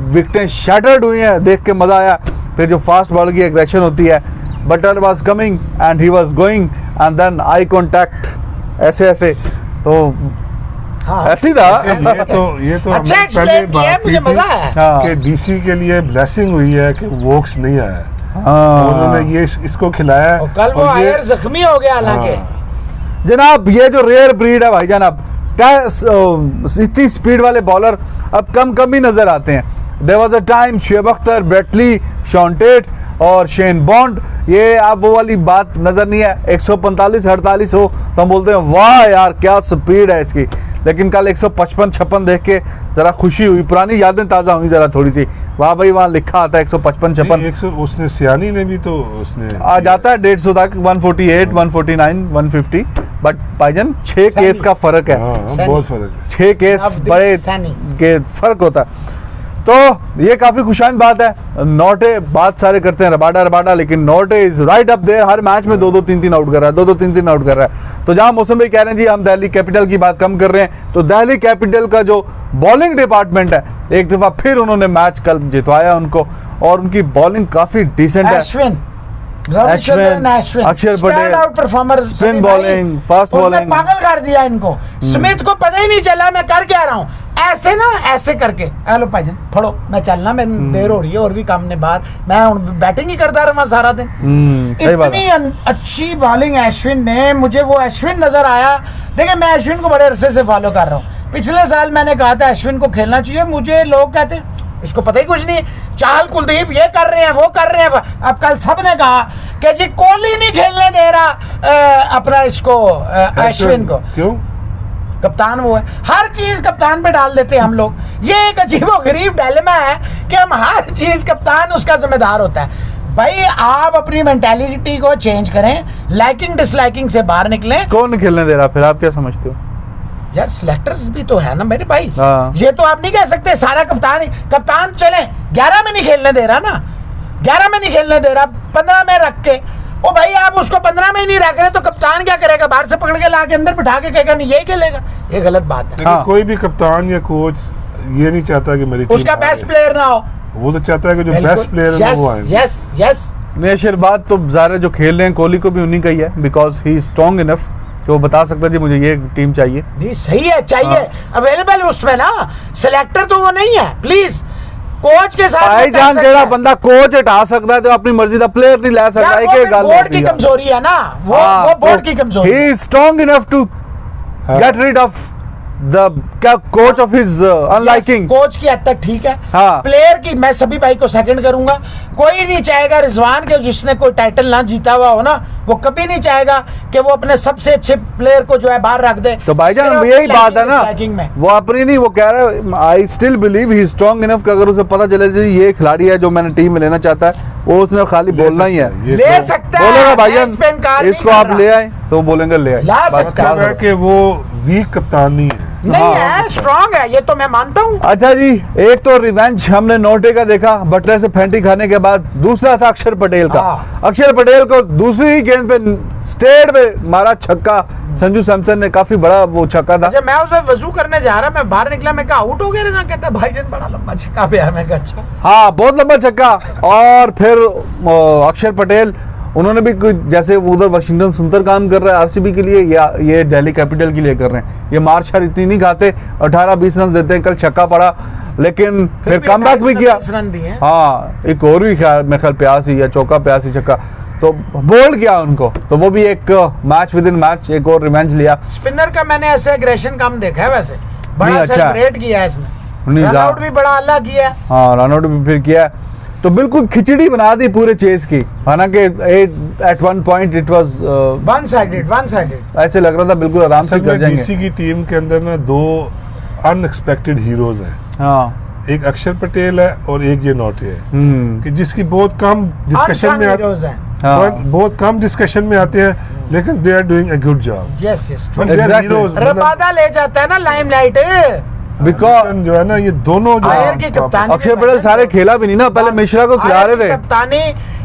विकेटें शैटर्ड हुई हैं, देख के मजा आया। फिर जो फास्ट बॉल की एग्रेशन होती है, Buttler was coming and he was going and then I contact ऐसे तो
हाँ।
ऐसे ही था।
ये तो
अच्छा
हमने पहले
एक्सप्लेन किया,
बात की
मुझे
थी
मजा आया।
हाँ।
कि डीसी के लिए ब्लेसिंग हुई है कि वोक्स नहीं आया।
हाँ।
उन्होंने ये इसको खिलाया
और कल वो
और ये-
आयर जख्मी हो गया हालांकि।
हाँ।
जनाब ये जो रेयर ब्रीड है भाईजान, अब इतनी स्पीड वाले बॉलर अब कम ही नजर आते हैं। There was a time Shoaib Akhtar, Brett Lee, Shaun Tait और शेन बॉन्ड, ये अब वो वाली बात नजर नहीं है। 145-48 हो तो हम बोलते हैं वाह यार क्या स्पीड है इसकी, लेकिन कल 155-56 देख के जरा खुशी हुई, पुरानी यादें ताजा हुई जरा थोड़ी सी। वाह भाई वहाँ लिखा आता है 155-56
100 उसने सियानी ने भी तो उसने
आ जाता है 150 तक, 148, 149, 150, बट भाईजान 6 केस का फर्क है।
हाँ बहुत फर्क है।
6 केस
अब
बड़े
सनी।
के फर्क होता है। तो ये काफी खुशाइन बात है। नॉर्टे बात सारे करते हैं रबाडा, लेकिन Nortje is right up there, हर मैच में 2-2, 3-3 आउट कर रहा है, 2-2, 3-3 आउट कर रहा है। तो जहां मौसम भाई कह रहे हैं जी हम दिल्ली कैपिटल की बात कम कर रहे हैं, तो दिल्ली कैपिटल का जो बॉलिंग डिपार्टमेंट है एक दफा फिर उन्होंने मैच कल जितवाया उनको, और उनकी बॉलिंग काफी डिसेंट है।
अश्विन,
अक्षर Patel,
performer,
spin bowling, fast bowling,
पागल कर दिया इनको। स्मिथ को पता ही नहीं चला मैं कर क्या रहा हूँ, ऐसे ना ऐसे करके हेलो भाईजान थोड़ो मैं चलना, मैं देर हो रही है और भी काम ने बाहर, मैं बैटिंग ही करता रहा सारा दिन।
सही बात है।
इतनी अच्छी बॉलिंग अश्विन ने, मुझे वो अश्विन नजर आया। देखिए मैं अश्विन को बड़े अरसे से फॉलो कर रहा हूँ, पिछले साल मैंने कहा था अश्विन को खेलना चाहिए, मुझे लोग कहते इसको पता ही कुछ नहीं, चाहल कुलदीप ये कर रहे हैं वो कर रहे हैं। अब कल सब ने कहा कि जी कोहली नहीं खेलने दे रहा अपना इसको अश्विन को,
क्यों?
कप्तान वो है, हर चीज कप्तान पे डाल देते हैं हम लोग। ये एक अजीबोगरीब डायलेमा है कि हम हर चीज कप्तान उसका जिम्मेदार होता है। भाई आप अपनी मेंटालिटी को चेंज करें, लाइकिंग डिसलाइकिंग से बाहर निकलें।
कौन खेलने दे रहा फिर, आप क्या समझते हो?
यार सिलेक्टर्स भी तो है ना मेरे भाई।
हाँ।
ये तो आप नहीं कह सकते सारा कप्तान चले 11 में नहीं खेलने दे रहा ना, 11 में नहीं खेलने दे रहा, 15 में रख के। ओ भाई आप उसको 15 में ही नहीं रख रहे तो कप्तान क्या करेगा? बाहर से पकड़ के ला के अंदर बिठा के कहेगा नहीं यही खेलेगा, ये गलत बात है।
लेकिन
हाँ।
कोई भी कप्तान या कोच ये नहीं चाहता कि मेरी टीम
उसका
हारे।
बेस्ट प्लेयर ना हो,
वो तो चाहता है कि जो बेस्ट प्लेयर है वो आए।
Yes yes.
नेशर बात तो ज़ाहिर जो खेल रहे हैं कोहली को भी उन्हीं का ही है, because he is strong enough कि वो बता सकता है जी मुझे ये टीम चाहिए।
नहीं सही है, चाहिए अवेलेबल उसमें ना, सिलेक्टर तो वो नहीं है। प्लीज कोच के साथ
भाईजान जेड़ा बंदा कोच हटा सकता है तो अपनी मर्जी का प्लेयर नहीं ला सकता है, कि गल
बोर्ड की कमजोरी है ना, वो बोर्ड की कमजोरी
ही is strong enough to get rid of the coach of his unliking.
Coach की हद तक ठीक है।
हाँ।
प्लेयर की मैं सभी भाई को सेकंड करूंगा। कोई नहीं चाहेगा रिजवान के जिसने कोई टाइटल ना जीता हुआ हो ना, वो कभी नहीं चाहेगा कि वो अपने सबसे अच्छे प्लेयर को जो है बाहर रख दे।
तो भाईजान
सिर्फ
यही बात है ना,
liking में।
वो अपनी नहीं, वो कह रहा है I still believe he strong enough कि अगर उसे पता चले जी ये खिलाड़ी है जो मैंने टीम में लेना चाहता है, वो उसने खाली बोलना ही है।
ये
ले
तो
सकता है,
बोलेगा
मैं
भाईजान
इस पे इनकार नहीं
इसको
कर
आप
रहा।
ले आए तो बोलेंगे ले आए।
ला
बस
सकता
मतलब है कि वो वीक कप्तान नहीं है।
नहीं
हाँ,
है, स्ट्रांग है, ये तो मैं मानता हूँ।
अच्छा जी, एक तो रिवेंज हमने नोटे का देखा बटलर से फेंटी खाने के बाद, दूसरा था अक्षर पटेल का।
हाँ।
अक्षर पटेल को दूसरी ही गेंद पे स्टेट पे मारा छक्का, संजू सैमसन ने, काफी बड़ा वो छक्का था।
अच्छा, मैं उस वक्त वजू करने जा रहा, मैं बाहर निकला, मैं कहा आउट हो गया, कहता भाईजान बड़ा लंबा छक्का पे है। मैं कहा अच्छा।
हाँ, बहुत लंबा छक्का। और फिर अक्षर पटेल, उन्होंने भी कुछ जैसे वो उधर वाशिंगटन सुंदर काम कर रहा है आरसीबी के लिए, या ये दिल्ली कैपिटल के लिए कर रहे हैं। ये मार शार इतनी नहीं खाते, 18-20 रन देते हैं। कल छक्का पड़ा, लेकिन फिर कमबैक भी किया।
रन दिए।
हाँ, एक और भी ख्याल मेरे ख्याल 82 या चौका 82 छक्का, तो बोल्ड किया उनको। तो वो भी एक मैच विद इन मैच एक और रिवेंज लिया।
स्पिनर का मैंने ऐसे एग्रेशन कम देखा है, वैसे बड़ा
अच्छा।
सेलिब्रेट किया है इसने,
नहीं,
रन आउट भी बड़ा अल्लाह किया है।
हाँ, रन आउट भी फिर किया। तो बिल्कुल खिचड़ी बना दी पूरे चेस की। हालांकि at one point it was
one sided
ऐसे लग रहा था बिल्कुल आराम से कर जाएंगे।
डीसी की टीम के अंदर ना दो अनएक्सपेक्टेड हीरोज हैं,
हाँ,
एक अक्षर पटेल है और एक ये नोटे है, कि जिसकी बहुत कम डिस्कशन में
हाँ।
बहुत कम डिस्कशन में आते हैं, लेकिन they are doing a good job.
Yes
Exactly.
Rabada ले जाता है ना लाइमलाइट।
बिकॉज
जो है ना ये दोनों जो
आयर की कप्तानी में
अक्षर पटेल सारे खेला भी नहीं ना, पहले मिश्रा को खिला रहे थे।
कप्तानी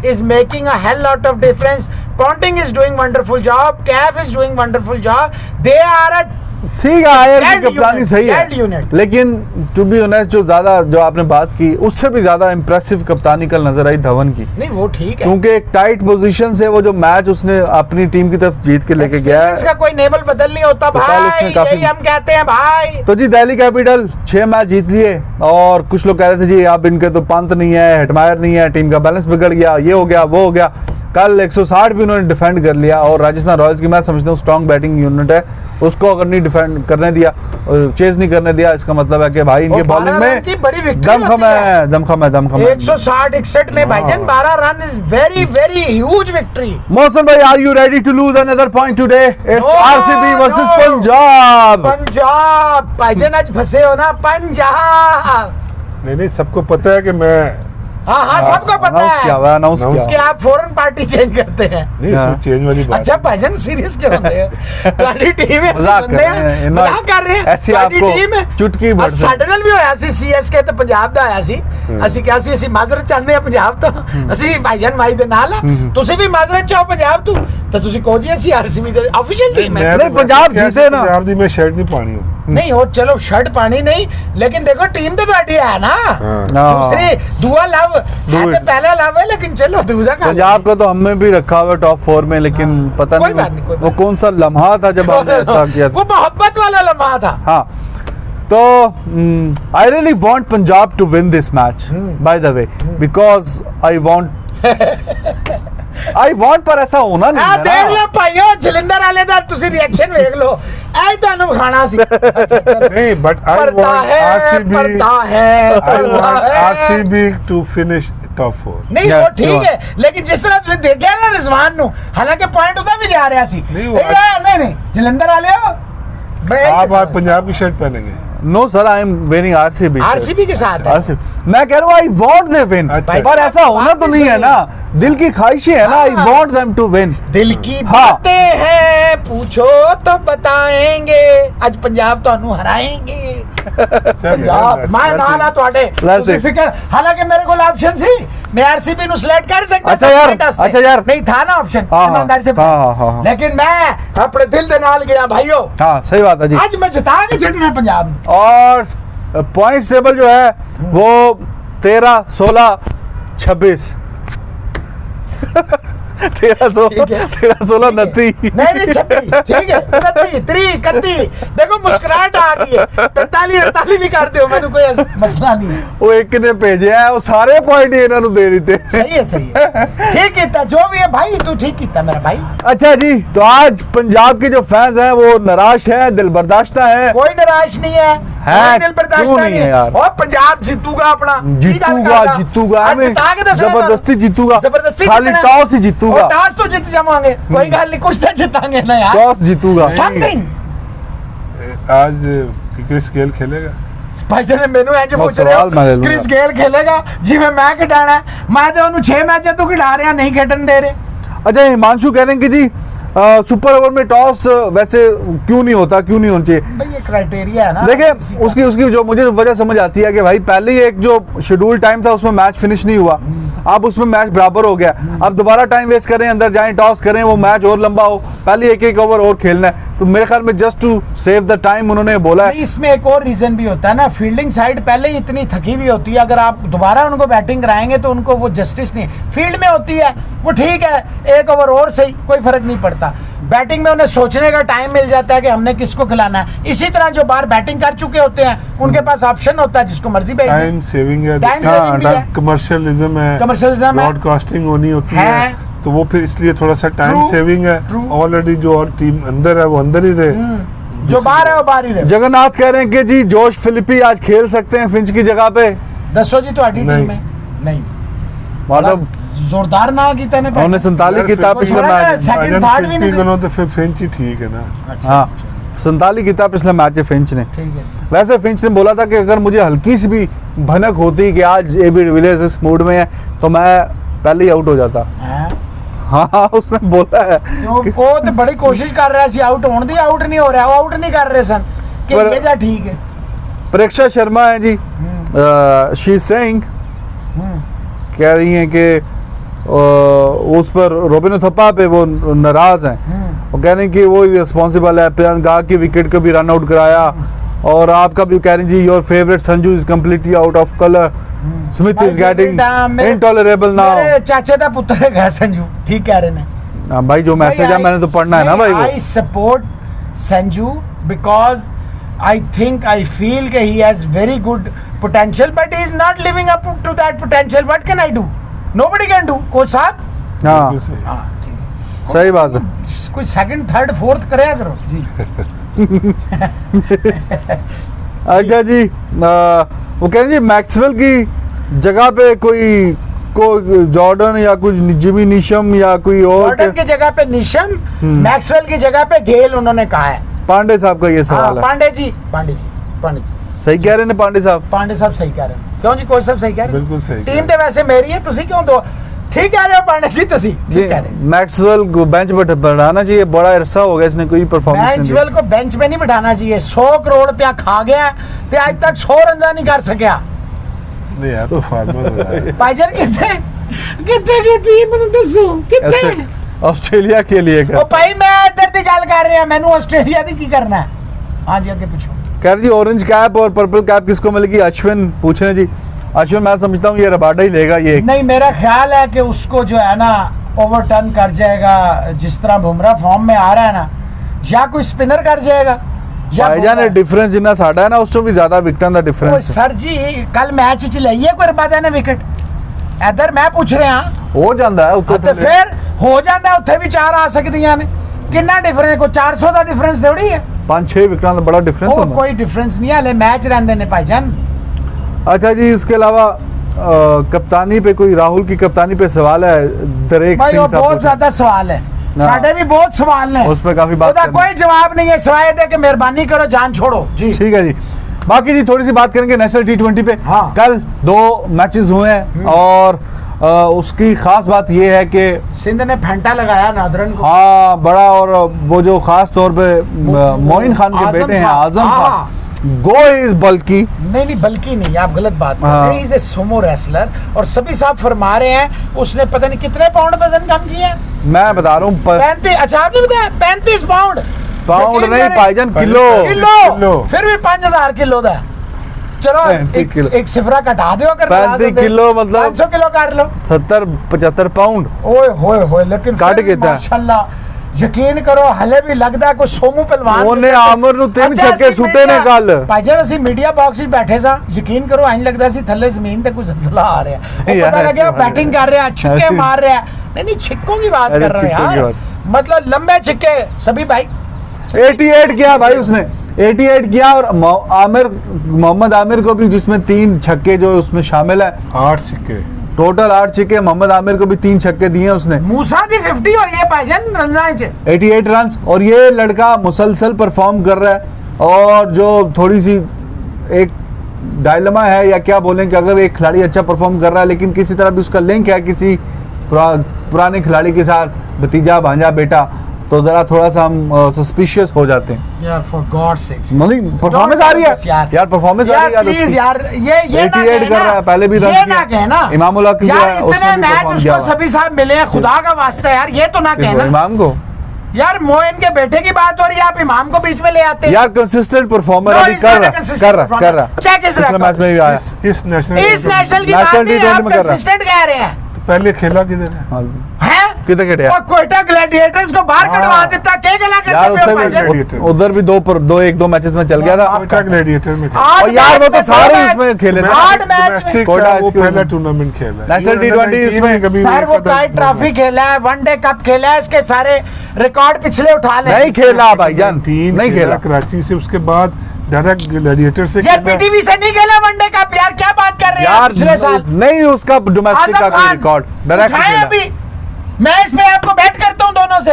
is making a hell lot of difference. Ponting is doing wonderful job. Caf is doing wonderful job. They are a
ठीक है, आयर की
Child
कप्तानी
unit,
सही
child
है,
unit.
लेकिन टू बी ऑनेस्ट जो ज्यादा जो आपने बात की उससे भी ज्यादा इंप्रेसिव कप्तानी कल नजर आई धवन की।
नहीं, वो ठीक है।
क्योंकि एक टाइट पोजीशन से वो जो मैच उसने अपनी टीम की तरफ जीत के लेके गया
Experience का
है।
कोई नेमल बदल नहीं होता
तो कल उसने
भाई,
काफी-
यही हम कहते हैं भाई।
तो जी दिल्ली कैपिटल 6 मैच जीत लिए, और कुछ लोग कह रहे थे जी अब इनके तो पंत नहीं है, हेटमायर नहीं है, टीम का बैलेंस बिगड़ गया, ये हो गया वो हो गया। कल 160 भी उन्होंने डिफेंड कर लिया, और राजस्थान रॉयल्स की मैं समझता हूँ स्ट्रॉन्ग बैटिंग यूनिट है, उसको अगर नहीं डिफेंड करने दिया, चेज नहीं करने दिया, इसका मतलब है कि भाई इनके
और
बॉलिंग
12
में
रन की बड़ी विक्ट्री
दमखम
होती
है, दमखम है, दमखम है।
160-61 में भाईजान 12 run is very very huge victory.
Mausam भाई, are you ready to lose another point today? It's
No,
RCB versus
no.
Punjab.
Punjab भाईजान आज फंसे हो ना, पंजाब।
नहीं, सबको पता है कि मैं
हाँ, सबको पता
अनाउंस किया
है
हुआ, अनाउंस
Announce
किया
कि आप फॉरेन पार्टी चेंज करते हैं।
नहीं
हाँ।
इसमें चेंज वाली बात
अच्छा भाईजान सीरियस क्यों होते हैं? ਤੁਹਾਡੀ ਟੀਮ ਹੈ,
मजाक कर
ਬੰਦੇ
रहे हैं,
ਆ, ਮਜ਼ਾਕ ਕਰ ਰਹੇ ਆ।
ऐसी
ਤੁਹਾਡੀ
आपको
ਟੀਮ ਹੈ,
चुटकी भर से।
ਸਾਡੇ ਨਾਲ ਵੀ ਹੋਇਆ ਸੀ, ਸੀਐਸਕੇ ਤੇ ਪੰਜਾਬ ਦਾ ਹੋਇਆ ਸੀ। ਅਸੀਂ ਕਿਹਾ ਸੀ ਅਸੀਂ ਮਾਜ਼ਰਤ ਚਾਹੁੰਦੇ ਆ ਪੰਜਾਬ ਤੋਂ, ਅਸੀਂ ਭਾਈਜਾਨ ਮਾਈ ਦੇ ਨਾਲ ਆ, ਤੁਸੀਂ ਵੀ ਮਾਜ਼ਰਤ ਚਾਹੋ ਪੰਜਾਬ ਤੋਂ, ਤਾਂ ਤੁਸੀਂ ਕਹੋ ਜੀ ਅਸੀਂ ਆਰਸੀਬੀ ਦੇ ਆਫੀਸ਼ੀਅਲ ਟੀਮ ਹੈ।
नहीं, पंजाब जीते ना।
पंजाब दी मैं शर्ट नहीं पानी हूँ।
नहीं हो, चलो शर्ट पानी नहीं, लेकिन देखो टीम तो ਤੁਹਾਡੀ है ना। दूसरी दुआ लव है तो पहला लव है, लेकिन चलो दूसरा का
पंजाब को तो हमें भी रखा हुआ टॉप 4 में, लेकिन पता
कोई
नहीं
बात नहीं, कोई
वो कौन सा लम्हा था जब हमने ऐसा किया
वो मोहब्बत वाला लम्हा था।
हाँ, तो I really want Punjab to win this match by the way, because I want पर ऐसा होना नहीं
ਆ
है
ਦੇਖ
ना।
ਲਓ ਭਾਈਓ, ਜਲੰਧਰ ਵਾਲੇ ਦਾ ਤੁਸੀਂ ਰਿਐਕਸ਼ਨ ਵੇਖ ਲਓ, ਐ ਤੁਹਾਨੂੰ ਖਾਣਾ ਸੀ।
नहीं बट आई
पड़ता
वांट
है,
आरसीबी
पड़ता है,
आई
पड़ता
वांट
है।
RCB to finish top 4।
ਨਹੀਂ
Yes,
ਉਹ ਠੀਕ
sure.
ਹੈ, ਲੇਕਿਨ ਜਿਸ ਤਰ੍ਹਾਂ ਤੁਸੀਂ ਦੇਖਿਆ ਨਾ ਰਿਜ਼ਵਾਨ ਨੂੰ, ਹਾਲਾਂਕਿ ਪੁਆਇੰਟ ਉਹਦਾ ਵੀ ਜਾ ਰਿਹਾ ਸੀ।
ਨਹੀਂ, ਉਹ
ਨਹੀਂ ਜਲੰਧਰ ਵਾਲਿਓ,
आप आज पंजाब की शर्ट पहनेंगे?
No sir, I am winning RCB.
RCB के साथ है।
आरसीबी, मैं कह रहा हूँ आई वांट दे विन,
अच्छा।
पर ऐसा होना तो नहीं है ना, दिल की ख्वाहिशें है ना, आई
हाँ।
Want them to win.
दिल की
हाँ।
बातें हैं, पूछो तो बताएंगे, आज पंजाब ਤੁਹਾਨੂੰ ਹਰਾएंगे। पंजाब मैं ਨਾਲ ਆ ਤੁਹਾਡੇ,
Let's
ਤੁਸੀਂ
see.
ਫਿਕਰ, ਹਾਲਾਂकि मेरे ਕੋਲ ऑप्शन ਸੀ, मैं आरसीबी ਨੂੰ सिलेक्ट कर सकता
अच्छा
था
यार,
point वास्ते।
अच्छा यार।
नहीं था ना ऑप्शन,
हाँ,
ईमानदारी से
हाँ, हाँ, हाँ।
लेकिन मैं अपने दिल दे नाल गया भाइयों,
हाँ, सही बात है जी।
आज मैं जिता के छड़ना है पंजाब ਨੂੰ।
और पॉइंट टेबल जो है वो 13, 16, 26 13, 16, 29।
नहीं 26, ठीक है, 29, 30, 31, देखो मुस्कुराहट आ गई है, 45, 48 भी कर दो, मैंने कोई ऐसा मसला नहीं है।
वो एक ने भेजे है, वो सारे पॉइंट इन्होंने दे दिते।
सही है ठीक किया, जो भी है भाई, तू ठीक किया मेरा भाई।
अच्छा जी, तो आज पंजाब के जो फैंस हैं वो निराश है, दिल बर्दाश्ता है।
कोई निराश नहीं है, कोई दिल बर्दाश्त
क्यों नहीं है यार?
और पंजाब जीतूगा अपना,
जीतूगा
आज जिता के दसना
जबरदस्ती जीतूगा,
जबरदस्ती
खाली
जीतना।
टॉस ही जीतूगा,
और टॉस तो जीत जावांगे, कोई गल नहीं, कुछ तो जीतांगे ना यार,
टॉस जीतूगा।
समथिंग।
आज क्रिस गेल खेलेगा?
भाई जी ने मेनू इंज
बहुत
पूछ रहे
सवाल मैं ले
हो,
लूंगा।
क्रिस गेल खेलेगा जिवें मैं खिडाना है, मैं तो उन्हें 6 मैच तो खिडा रहा, नहीं खेडन दे रहे।
अच्छा, हिमांशु कह रहे हैं कि जी सुपर ओवर में टॉस वैसे क्यों नहीं होता, क्यों नहीं होना चाहिए?
भाई ये क्राइटेरिया है ना।
देखिए
किसी का।
उसकी जो मुझे वजह समझ आती है कि भाई पहले ही एक जो शेड्यूल टाइम था उसमें मैच फिनिश नहीं हुआ, अब उसमें मैच बराबर हो गया, अब दोबारा टाइम वेस्ट करें, अंदर जाएं, टॉस करें, वो मैच और लंबा हो, पहले एक ओवर और खेलना है, तो मेरे ख्याल में just to save the time उन्होंने बोला है।
नहीं, इसमें एक और रीजन भी होता है ना, फील्डिंग साइड पहले ही इतनी थकी हुई होती है, अगर आप दोबारा उनको बैटिंग कराएंगे तो उनको वो जस्टिस नहीं, फील्ड में होती है वो ठीक है, एक ओवर और सही, कोई फर्क नहीं पड़ता, बैटिंग में उन्हें सोचने का टाइम मिल जाता है कि हमने किसको खिलाना है। इसी तरह जो बाहर बैटिंग कर चुके होते हैं उनके पास ऑप्शन होता है जिसको मर्जी भेज
टाइम सेविंग है,
टाइम सेविंग भी है,
कमर्शियलिज्म है,
कमर्शियलिज्म है,
ब्रॉडकास्टिंग होनी होती है, तो वो फिर इसलिए थोड़ा सा टाइम
True,
सेविंग है।
true.
ऑलरेडी जो और टीम अंदर है वो अंदर ही रहे।
जो बाहर है वो बाहर ही रहे।
जगन्नाथ कह रहे हैं कि जी जोश फिलिपी आज खेल सकते हैं फिंच की जगह पे।
दसो जी ਤੁਹਾਡੀ
नहीं।
टीम है नहीं,
मतलब
जोरदार ना की तने
उन्होंने 47 किताब
कोई
पिछले
बड़ा
मैच,
second,
अगर
third भी नहीं
50 गनों तो फिर फिंच ही ठीक है ना।
हाँ 47 किताब पिछले मैच है फिंच ने।
ठीक है।
वैसे फिंच ने बोला था कि अगर मुझे हल्की सी भी भनक होती कि आज एबी डिविलियर्स इस मूड में है तो मैं पहले ही आउट हो जाता।
हाँ,
हाँ उसने बोला है
तो वो तो बड़ी कोशिश कर रहा है आउट होने दी, आउट नहीं हो रहा, वो आउट नहीं कर रहे सन कि
पर-
ये जा ठीक है।
प्रेक्षा शर्मा है जी, शी सेइंग कह रही हैं कि उस पर रोबिन थप्पा पे वो नाराज हैं, वो कह रहे हैं कि वो रिस्पॉन्सिबल है, प्रियंका की विकेट को भी रन आउट कराया, और आपका भी कह रही जी your favourite Sanju is completely out of colour, Smith is getting intolerable now.
मेरे चाचे का पुत्र है संजू, ठीक कह रहे हैं
भाई जो मैसेज है मैंने तो पढ़ना है ना भाई वो।
I support Sanju because I think I feel कि he has very good potential but he is not living up to that potential. What can I do, nobody can do. Coach साहब
हाँ
बिल्कुल सही।
हाँ ठीक है,
सही बात है।
कोई सेकंड थर्ड फोर्थ कराया करो जी।
अच्छा जी वो कह रहे जी मैक्सवेल की जगह पे कोई जॉर्डन या कुछ जिमी नीशम या कोई और
जॉर्डन की जगह पे निशम, मैक्सवेल की जगह पे गेल उन्होंने कहा है।
पांडे साहब का ये
हाँ,
सवाल है।
पांडे जी
सही कह रहे हैं पांडे साहब।
पांडे साहब सही कह रहे हैं। क्यों जी कोच साहब सही कह रहे हैं?
बिल्कुल सही कह
टीम तो वैसे मेरी है, तुसी क्यों दो ठीक कह रहे हो पांडे जी, तुसी ठीक कह रहे हो।
मैक्सवेल को बेंच पर बैठाना चाहिए, बड़ा अरसा हो गया इसने कोई परफॉर्मेंस नहीं दी।
मैक्सवेल को बेंच पे नहीं बिठाना चाहिए, 100 करोड़ रुपया खा गया ते आज तक 100 रन नहीं कर सकिया।
नहीं यार परफॉर्मेंस हो रहा है।
भाईजान कितने कितने की मैंने दसो कितने
ऑस्ट्रेलिया के लिए
ओ भाई मैं इधर दी गल कर रहा, मैनू ऑस्ट्रेलिया दी की करना है। हाँ जी आगे पूछो।
कह रहे जी ऑरेंज कैप और पर्पल कैप किसको मिलेगी, अश्विन पूछ रहे हैं जी। अश्विन मैं समझता हूँ ये रबाडा ही लेगा ये।
नहीं मेरा ख्याल है कि उसको जो है ना ओवरटर्न कर जाएगा, जिस तरह बुमराह फॉर्म में आ रहा है ना, या कोई स्पिनर कर जाएगा या
भाईजान
बुमराह।
डिफरेंस जितना साडा है ना उससे भी ज्यादा विकेटां दा
ओ
डिफरेंस
सर जी कल मैच च लईए कोई रबादा ने विकेट, इधर मैं पूछ रहा
हो जाता है
हाँ, तो फिर हो जाता उत्थे भी 4 आ सकदियां ने, कितना डिफरेंस, कोई 400 का डिफरेंस थोड़ी है।
5-6 विकेटां दा बड़ा डिफरेंस
ओ
होता है।
कोई डिफरेंस नहीं है, हले मैच रहंदे ने भाईजान।
अच्छा जी इसके अलावा कप्तानी पे कोई राहुल की कप्तानी पे सवाल है दरेक
भाई
सिंह
वो
साहब
बहुत
को।
ज्यादा सवाल है,
हाँ।
साढ़े भी बहुत सवाल हैं,
उस पे काफी बात
ओदा
करनी।
कोई जवाब नहीं है सिवाय दे के मेहरबानी करो जान छोड़ो जी।
ठीक है जी। बाकी जी थोड़ी सी बात करेंगे नेशनल T20 पे।
हाँ।
कल 2 मैचेस हुए हैं और उसकी खास बात यह है कि
सिंध ने फेंटा लगाया नादरन को।
हाँ बड़ा, और वो जो खास तौर पे मोइन खान के
आजम
बेटे हैं
साहब,
आजम
हाँ।
खान, गो इज बल्कि
नहीं बल्कि नहीं, आप गलत बात कर
हाँ।
रहे हैं। इज ए सुमो रेसलर और सभी साहब फरमा रहे हैं उसने पता नहीं कितने पाउंड वजन कम किया।
मैं बता रहा हूँ
35, अच्छा आपने बताया 35 पाउंड।
पाउंड
यकीन
नहीं
करें।
भाईजान किलो।
किलो फिर भी 5000 किलो दा। चलो
35 किलो।
एक सिफरा घटा दो अगर
35 किलो मतलब
500 किलो कर लो।
70-75 पाउंड
ओए होए होए, लेकिन
काट
फिर भी
के था।
माशाल्लाह यकीन करो हले भी लगदा कोई सोमू पहलवान
ਉਹਨੇ ਆਮਰ ਨੂੰ 3 ਛੱਕੇ ਸੁੱਟੇ ਨੇ ਕੱਲ।
ਭਾਈਜਾਨ ਅਸੀਂ ਮੀਡੀਆ ਬਾਕਸ ਵਿੱਚ ਬੈਠੇ ਸਾਂ, ਯਕੀਨ ਕਰੋ ਐਂ ਲੱਗਦਾ ਸੀ ਥੱਲੇ ਜ਼ਮੀਨ ਤੇ ਕੋਈ ਜ਼ਲਜ਼ਲਾ ਆ ਰਿਹਾ। ਉਹ
यार,
पता लगे
ऐसी
बैटिंग कर रहा है, छिक्के
ऐसी-
मार रहा है। नहीं छिक्कों की बात
अरे
कर रहे हैं
छिक्कों की
यार,
बात।
मतलब लंबे छिक्के सभी भाई।
88 किया भाई उसने, 88 किया, और मोहम्मद आमिर को भी, जिसमें 3 छक्के जो उसमें शामिल है,
8 सिक्के।
टोटल 8 छक्के। मोहम्मद आमिर को भी 3 छक्के दिए उसने।
मूसा दी 50 हो गई भाईजान रंजाए च।
88 रन, और ये लड़का मुसलसल परफॉर्म कर रहा है। और जो थोड़ी सी एक डायलमा है या क्या बोलें कि अगर एक खिलाड़ी अच्छा परफॉर्म कर रहा है लेकिन किसी तरह भी उसका लिंक है किसी पुराने खिलाड़ी के साथ, भतीजा भांजा बेटा, तो जरा थोड़ा सा हम सस्पिशियस हो जाते हैं।
यार फॉर गॉड सेक्स
मतलब परफॉर्मेंस आ रही है यार, परफॉर्मेंस आ रही है
प्लीज
उसकी।
यार, ये ना
88 कर रहा है, पहले भी रन
ये
किया।
ना कहना
इमामुल्लाह की
यार,
जो है,
इतने
उसने भी
मैच
perform किया
उसको
हुआ।
सभी साहब मिले हैं, खुदा का वास्ता यार, ये तो ना कहना
इमाम को
यार। मोइन के बेटे की बात हो रही है, आप इमाम को बीच में ले आते हैं।
यार कंसिस्टेंट परफॉर्मर
No,
अभी
he's
कर
not a
रहा
consistent performer. Check his
पिछले
records.
मैच में भी आया।
इस नेशनल
इस नेशनल की
नेशनल
बात नहीं है,
T20
आप
में कर रहा है।
कंसिस्टेंट कह रहे हैं
पहले खेला किधर है?
हैं?
कितने खेले यार?
और कोयटा ग्लैडिएटर्स को बाहर
हाँ।
कटवा देता, क्या गला
यार
करते
उससे
पे भाईजान?
भी उधर भी एक दो मैचेस में चल गया था।
कोयटा ग्लैडिएटर में खेला।
आठ
और यार वो
मैच
तो
में
सारे
दो
उसमें
मैच।
खेले थे।
आठ मैच में
डोमेस्टिक
कोयटा
का वो
इसके
पहला
उसमें।
टूर्नामेंट खेला है।
नेशनल T20 इसमें
कभी
सर वो
कदम
काइट ट्रॉफी खेला है, वनडे कप खेला है, इसके सारे रिकॉर्ड पिछले उठा ले।
नहीं खेला भाईजान,
तीन
नहीं खेला।
कराची से, उसके बाद डायरेक्ट ग्लैडिएटर से
यार
खेला।
पीटीवी से नहीं खेला वनडे कप यार, क्या बात कर रहे हैं
यार
पिछले साल?
नहीं उसका डोमेस्टिक का
आजम
कोई
खान
रिकॉर्ड डायरेक्ट
उठाए
खेला।
अभी, मैं इस पे आपको बैट करता हूँ दोनों से,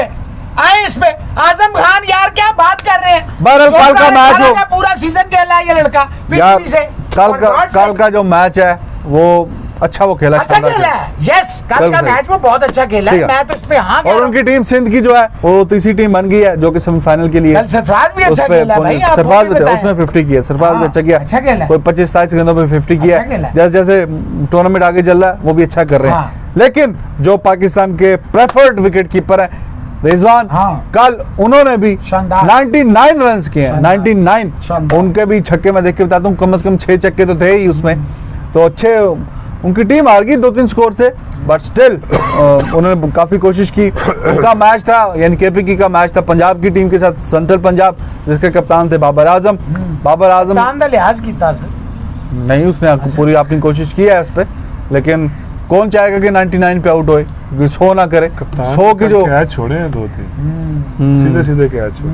आए इस पे। आजम खान यार क्या बात कर रहे हैं?
बहरहाल कल का मैच
2018
हो।
का पूरा सीजन खेला है ये लड़का
यार
पीटीवी से।
कल का जो मैच है वो अच्छा वो खेला,
अच्छा
शानदार
खेला
खेला।
है, यस कल
कल
का
सही।
मैच वो बहुत अच्छा खेला है,
ठीक है।
मैं तो इस पे हाँ कह
और
रहा
उनकी
हूँ।
टीम सिंध की जो है वो तीसरी टीम बन गई है जो कि सेमीफाइनल के लिए
कल सरफराज भी
उस
अच्छा
पे
खेला है भाई, आप
सरफराज
वो
भी
भी
अच्छा,
बताएं।
उसने 50 किया, सरफराज भी
हाँ,
अच्छा किया,
अच्छा खेला है।
कोई 25-27 गेंदों पे 50 किया
अच्छा खेला है।
जैसे जैसे टूर्नामेंट आगे चल रहा है वो भी अच्छा कर रहे हैं।
हाँ।
लेकिन जो पाकिस्तान के प्रेफर्ड विकेट कीपर है रिजवान,
हाँ।
कल उन्होंने भी
शानदार।
99 रन किए हैं,
शानदार।
99।
शानदार।
उनके भी छक्के मैं देख के बताता हूँ, कम से कम 6 छक्के तो थे ही उसमें, तो अच्छे। उनकी टीम हार गई 2-3 स्कोर से, बट स्टिल उन्होंने काफी कोशिश की। उनका मैच था यानी केपीके का मैच था पंजाब की टीम के साथ, सेंट्रल पंजाब, जिसके कप्तान थे बाबर आजम। बाबर आजम
कप्तान दा लिहाज कीता सर।
नहीं, उसने पूरी अपनी कोशिश की है उस पर, लेकिन कौन चाहेगा कि 99 पे आउट होए, 100 ना करे। 100 की जो
कैच छोड़े हैं 2-3 सीधे सीधे कैच छोड़े।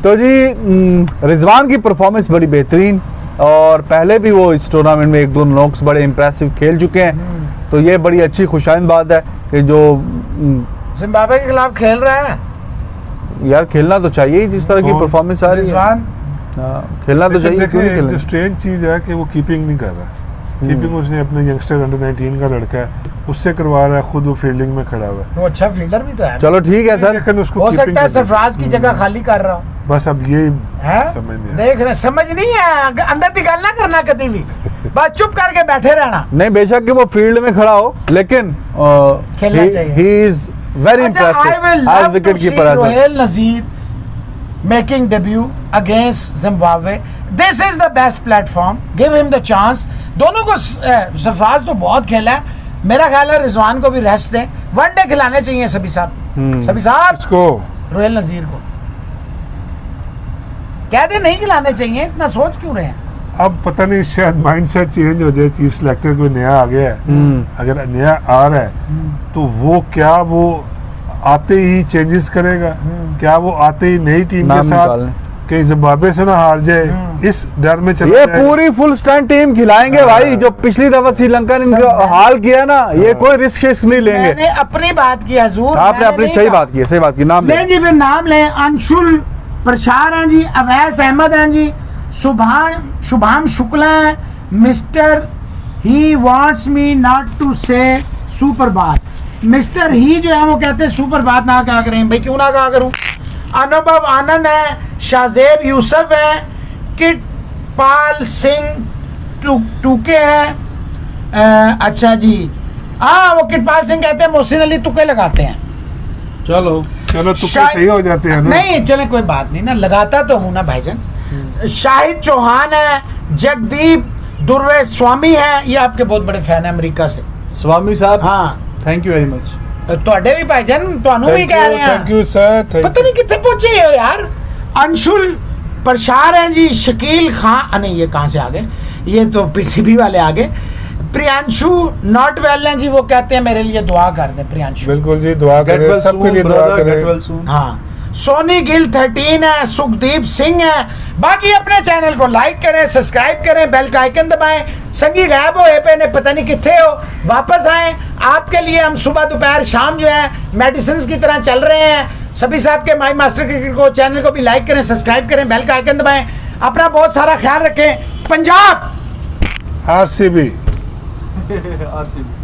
तो जी रिजवान की परफॉर्मेंस बड़ी बेहतरीन, और पहले भी वो इस टूर्नामेंट में 1-2 नॉक्स बड़े इंप्रेसिव खेल चुके हैं, तो ये बड़ी अच्छी खुशाइन बात है कि जो
जिम्बाब्वे के खिलाफ खेल रहा है
यार खेलना तो चाहिए ही, जिस तरह की
कौन?
परफॉर्मेंस आ रही है।
रिजवान।
हाँ, खेलना तो चाहिए, क्यों नहीं
देखिए जो
खेलना?
स्ट्रेंज चीज है कि वो कीपिंग नहीं कर रहा। कीपिंग उसने अपने यंगस्टर अंडर 19 का लड़का है उससे करवा रहा है, खुद वो फील्डिंग में खड़ा हुआ है।
वो अच्छा फील्डर भी तो है,
चलो ठीक है सर,
लेकिन उसको
हो
keeping
सकता है
करनी
सरफराज की जगह खाली कर रहा हूँ
चाहिए। बस अब ये
है,
समझ नहीं आया।
देख रहे समझ नहीं है, अंदर की गल ना करना कभी भी, बस चुप करके बैठे रहना।
नहीं बेशक कि वो फील्ड में खड़ा हो, लेकिन
खेलना चाहिए।
He is very
I will
impressive
love
as
to
wicket
see
keeper.
Rohel Nazir making debut against Zimbabwe. This is the best platform. Give him the chance. दोनों को सरफराज तो बहुत खेला है, मेरा ख्याल है रिजवान को भी रेस्ट दें, वनडे खिलाने चाहिए सभी साहब। सभी साहब
इसको
रोहेल नजीर को कह दे नहीं खिलाने चाहिए, इतना सोच क्यों रहे हैं?
अब पता नहीं शायद माइंडसेट चेंज हो जाए, चीफ सिलेक्टर कोई नया आ गया है, अगर नया आ रहा है तो वो क्या वो आते ही चेंजेस करेगा, क्या वो आते ही नई टीम के
नाम
साथ
निकालने।
कहीं जिम्बाब्वे से ना हार जाए, इस डर में चला
ये
जाए।
पूरी फुल स्टैंड टीम खिलाएंगे भाई, जो पिछली दफा श्रीलंका ने इनका
सब
हाल किया ना, ये कोई रिस्क नहीं लेंगे।
मैंने अपनी बात की हजूर,
आपने
मैंने
अपनी
नहीं
सही
कहा।
बात की है, सही बात की। नाम ले
लें जी, फिर नाम लें। अंशुल प्रसार हैं जी, अवैस अहमद हैं जी, शुभाम शुक्ला हैं, mister he wants me not to say super बात। मिस्टर ही जो है वो कहते हैं सुपर बात ना कहा करें भाई, क्यों ना कहा करूं। अनुभव आनंद है, शाहजेब यूसुफ है, किट पाल सिंह टूके हैं। अच्छा जी, हाँ वो किटपाल सिंह कहते हैं मोहसिन अली तुक्के लगाते हैं।
चलो
चलो तो
शायद-
सही हो जाते हैं ना।
नहीं चले कोई बात नहीं ना, लगाता तो हूं ना भाईजान। शाहिद चौहान है, जगदीप दुर्वे स्वामी है, ये आपके बहुत बड़े फैन है अमेरिका से।
स्वामी साहब,
हाँ
थैंक यू वेरी मच।
ਤੁਹਾਡੇ भी भाईजान, ਤੁਹਾਨੂੰ भी कह रहे हैं।
थैंक यू सर,
पता नहीं कितने पहुंचे हो यार। अंशुल प्रसार हैं जी, शकील खान, नहीं ये कहाँ से आ गए, ये तो पीसीबी वाले आ गए। प्रियांशु नॉट वेल हैं जी, वो कहते हैं मेरे लिए दुआ कर दें प्रियांशु।
बिल्कुल जी, दुआ करें सबके लिए, दुआ करें।
हाँ, सोनी गिल 13 है, सुखदीप सिंह है। बाकी अपने चैनल को लाइक करें, सब्सक्राइब करें, बेल का आइकन दबाएं। संगी गायब हो पे ने पता नहीं कितने हो, वापस आए। आपके लिए हम सुबह दोपहर शाम जो है मेडिसिन की तरह चल रहे हैं। सभी साहब के माई मास्टर क्रिकेट को चैनल को भी लाइक करें, सब्सक्राइब करें, बेल का आइकन दबाएं। अपना बहुत सारा ख्याल रखें। पंजाब
आरसीबी।
आरसीबी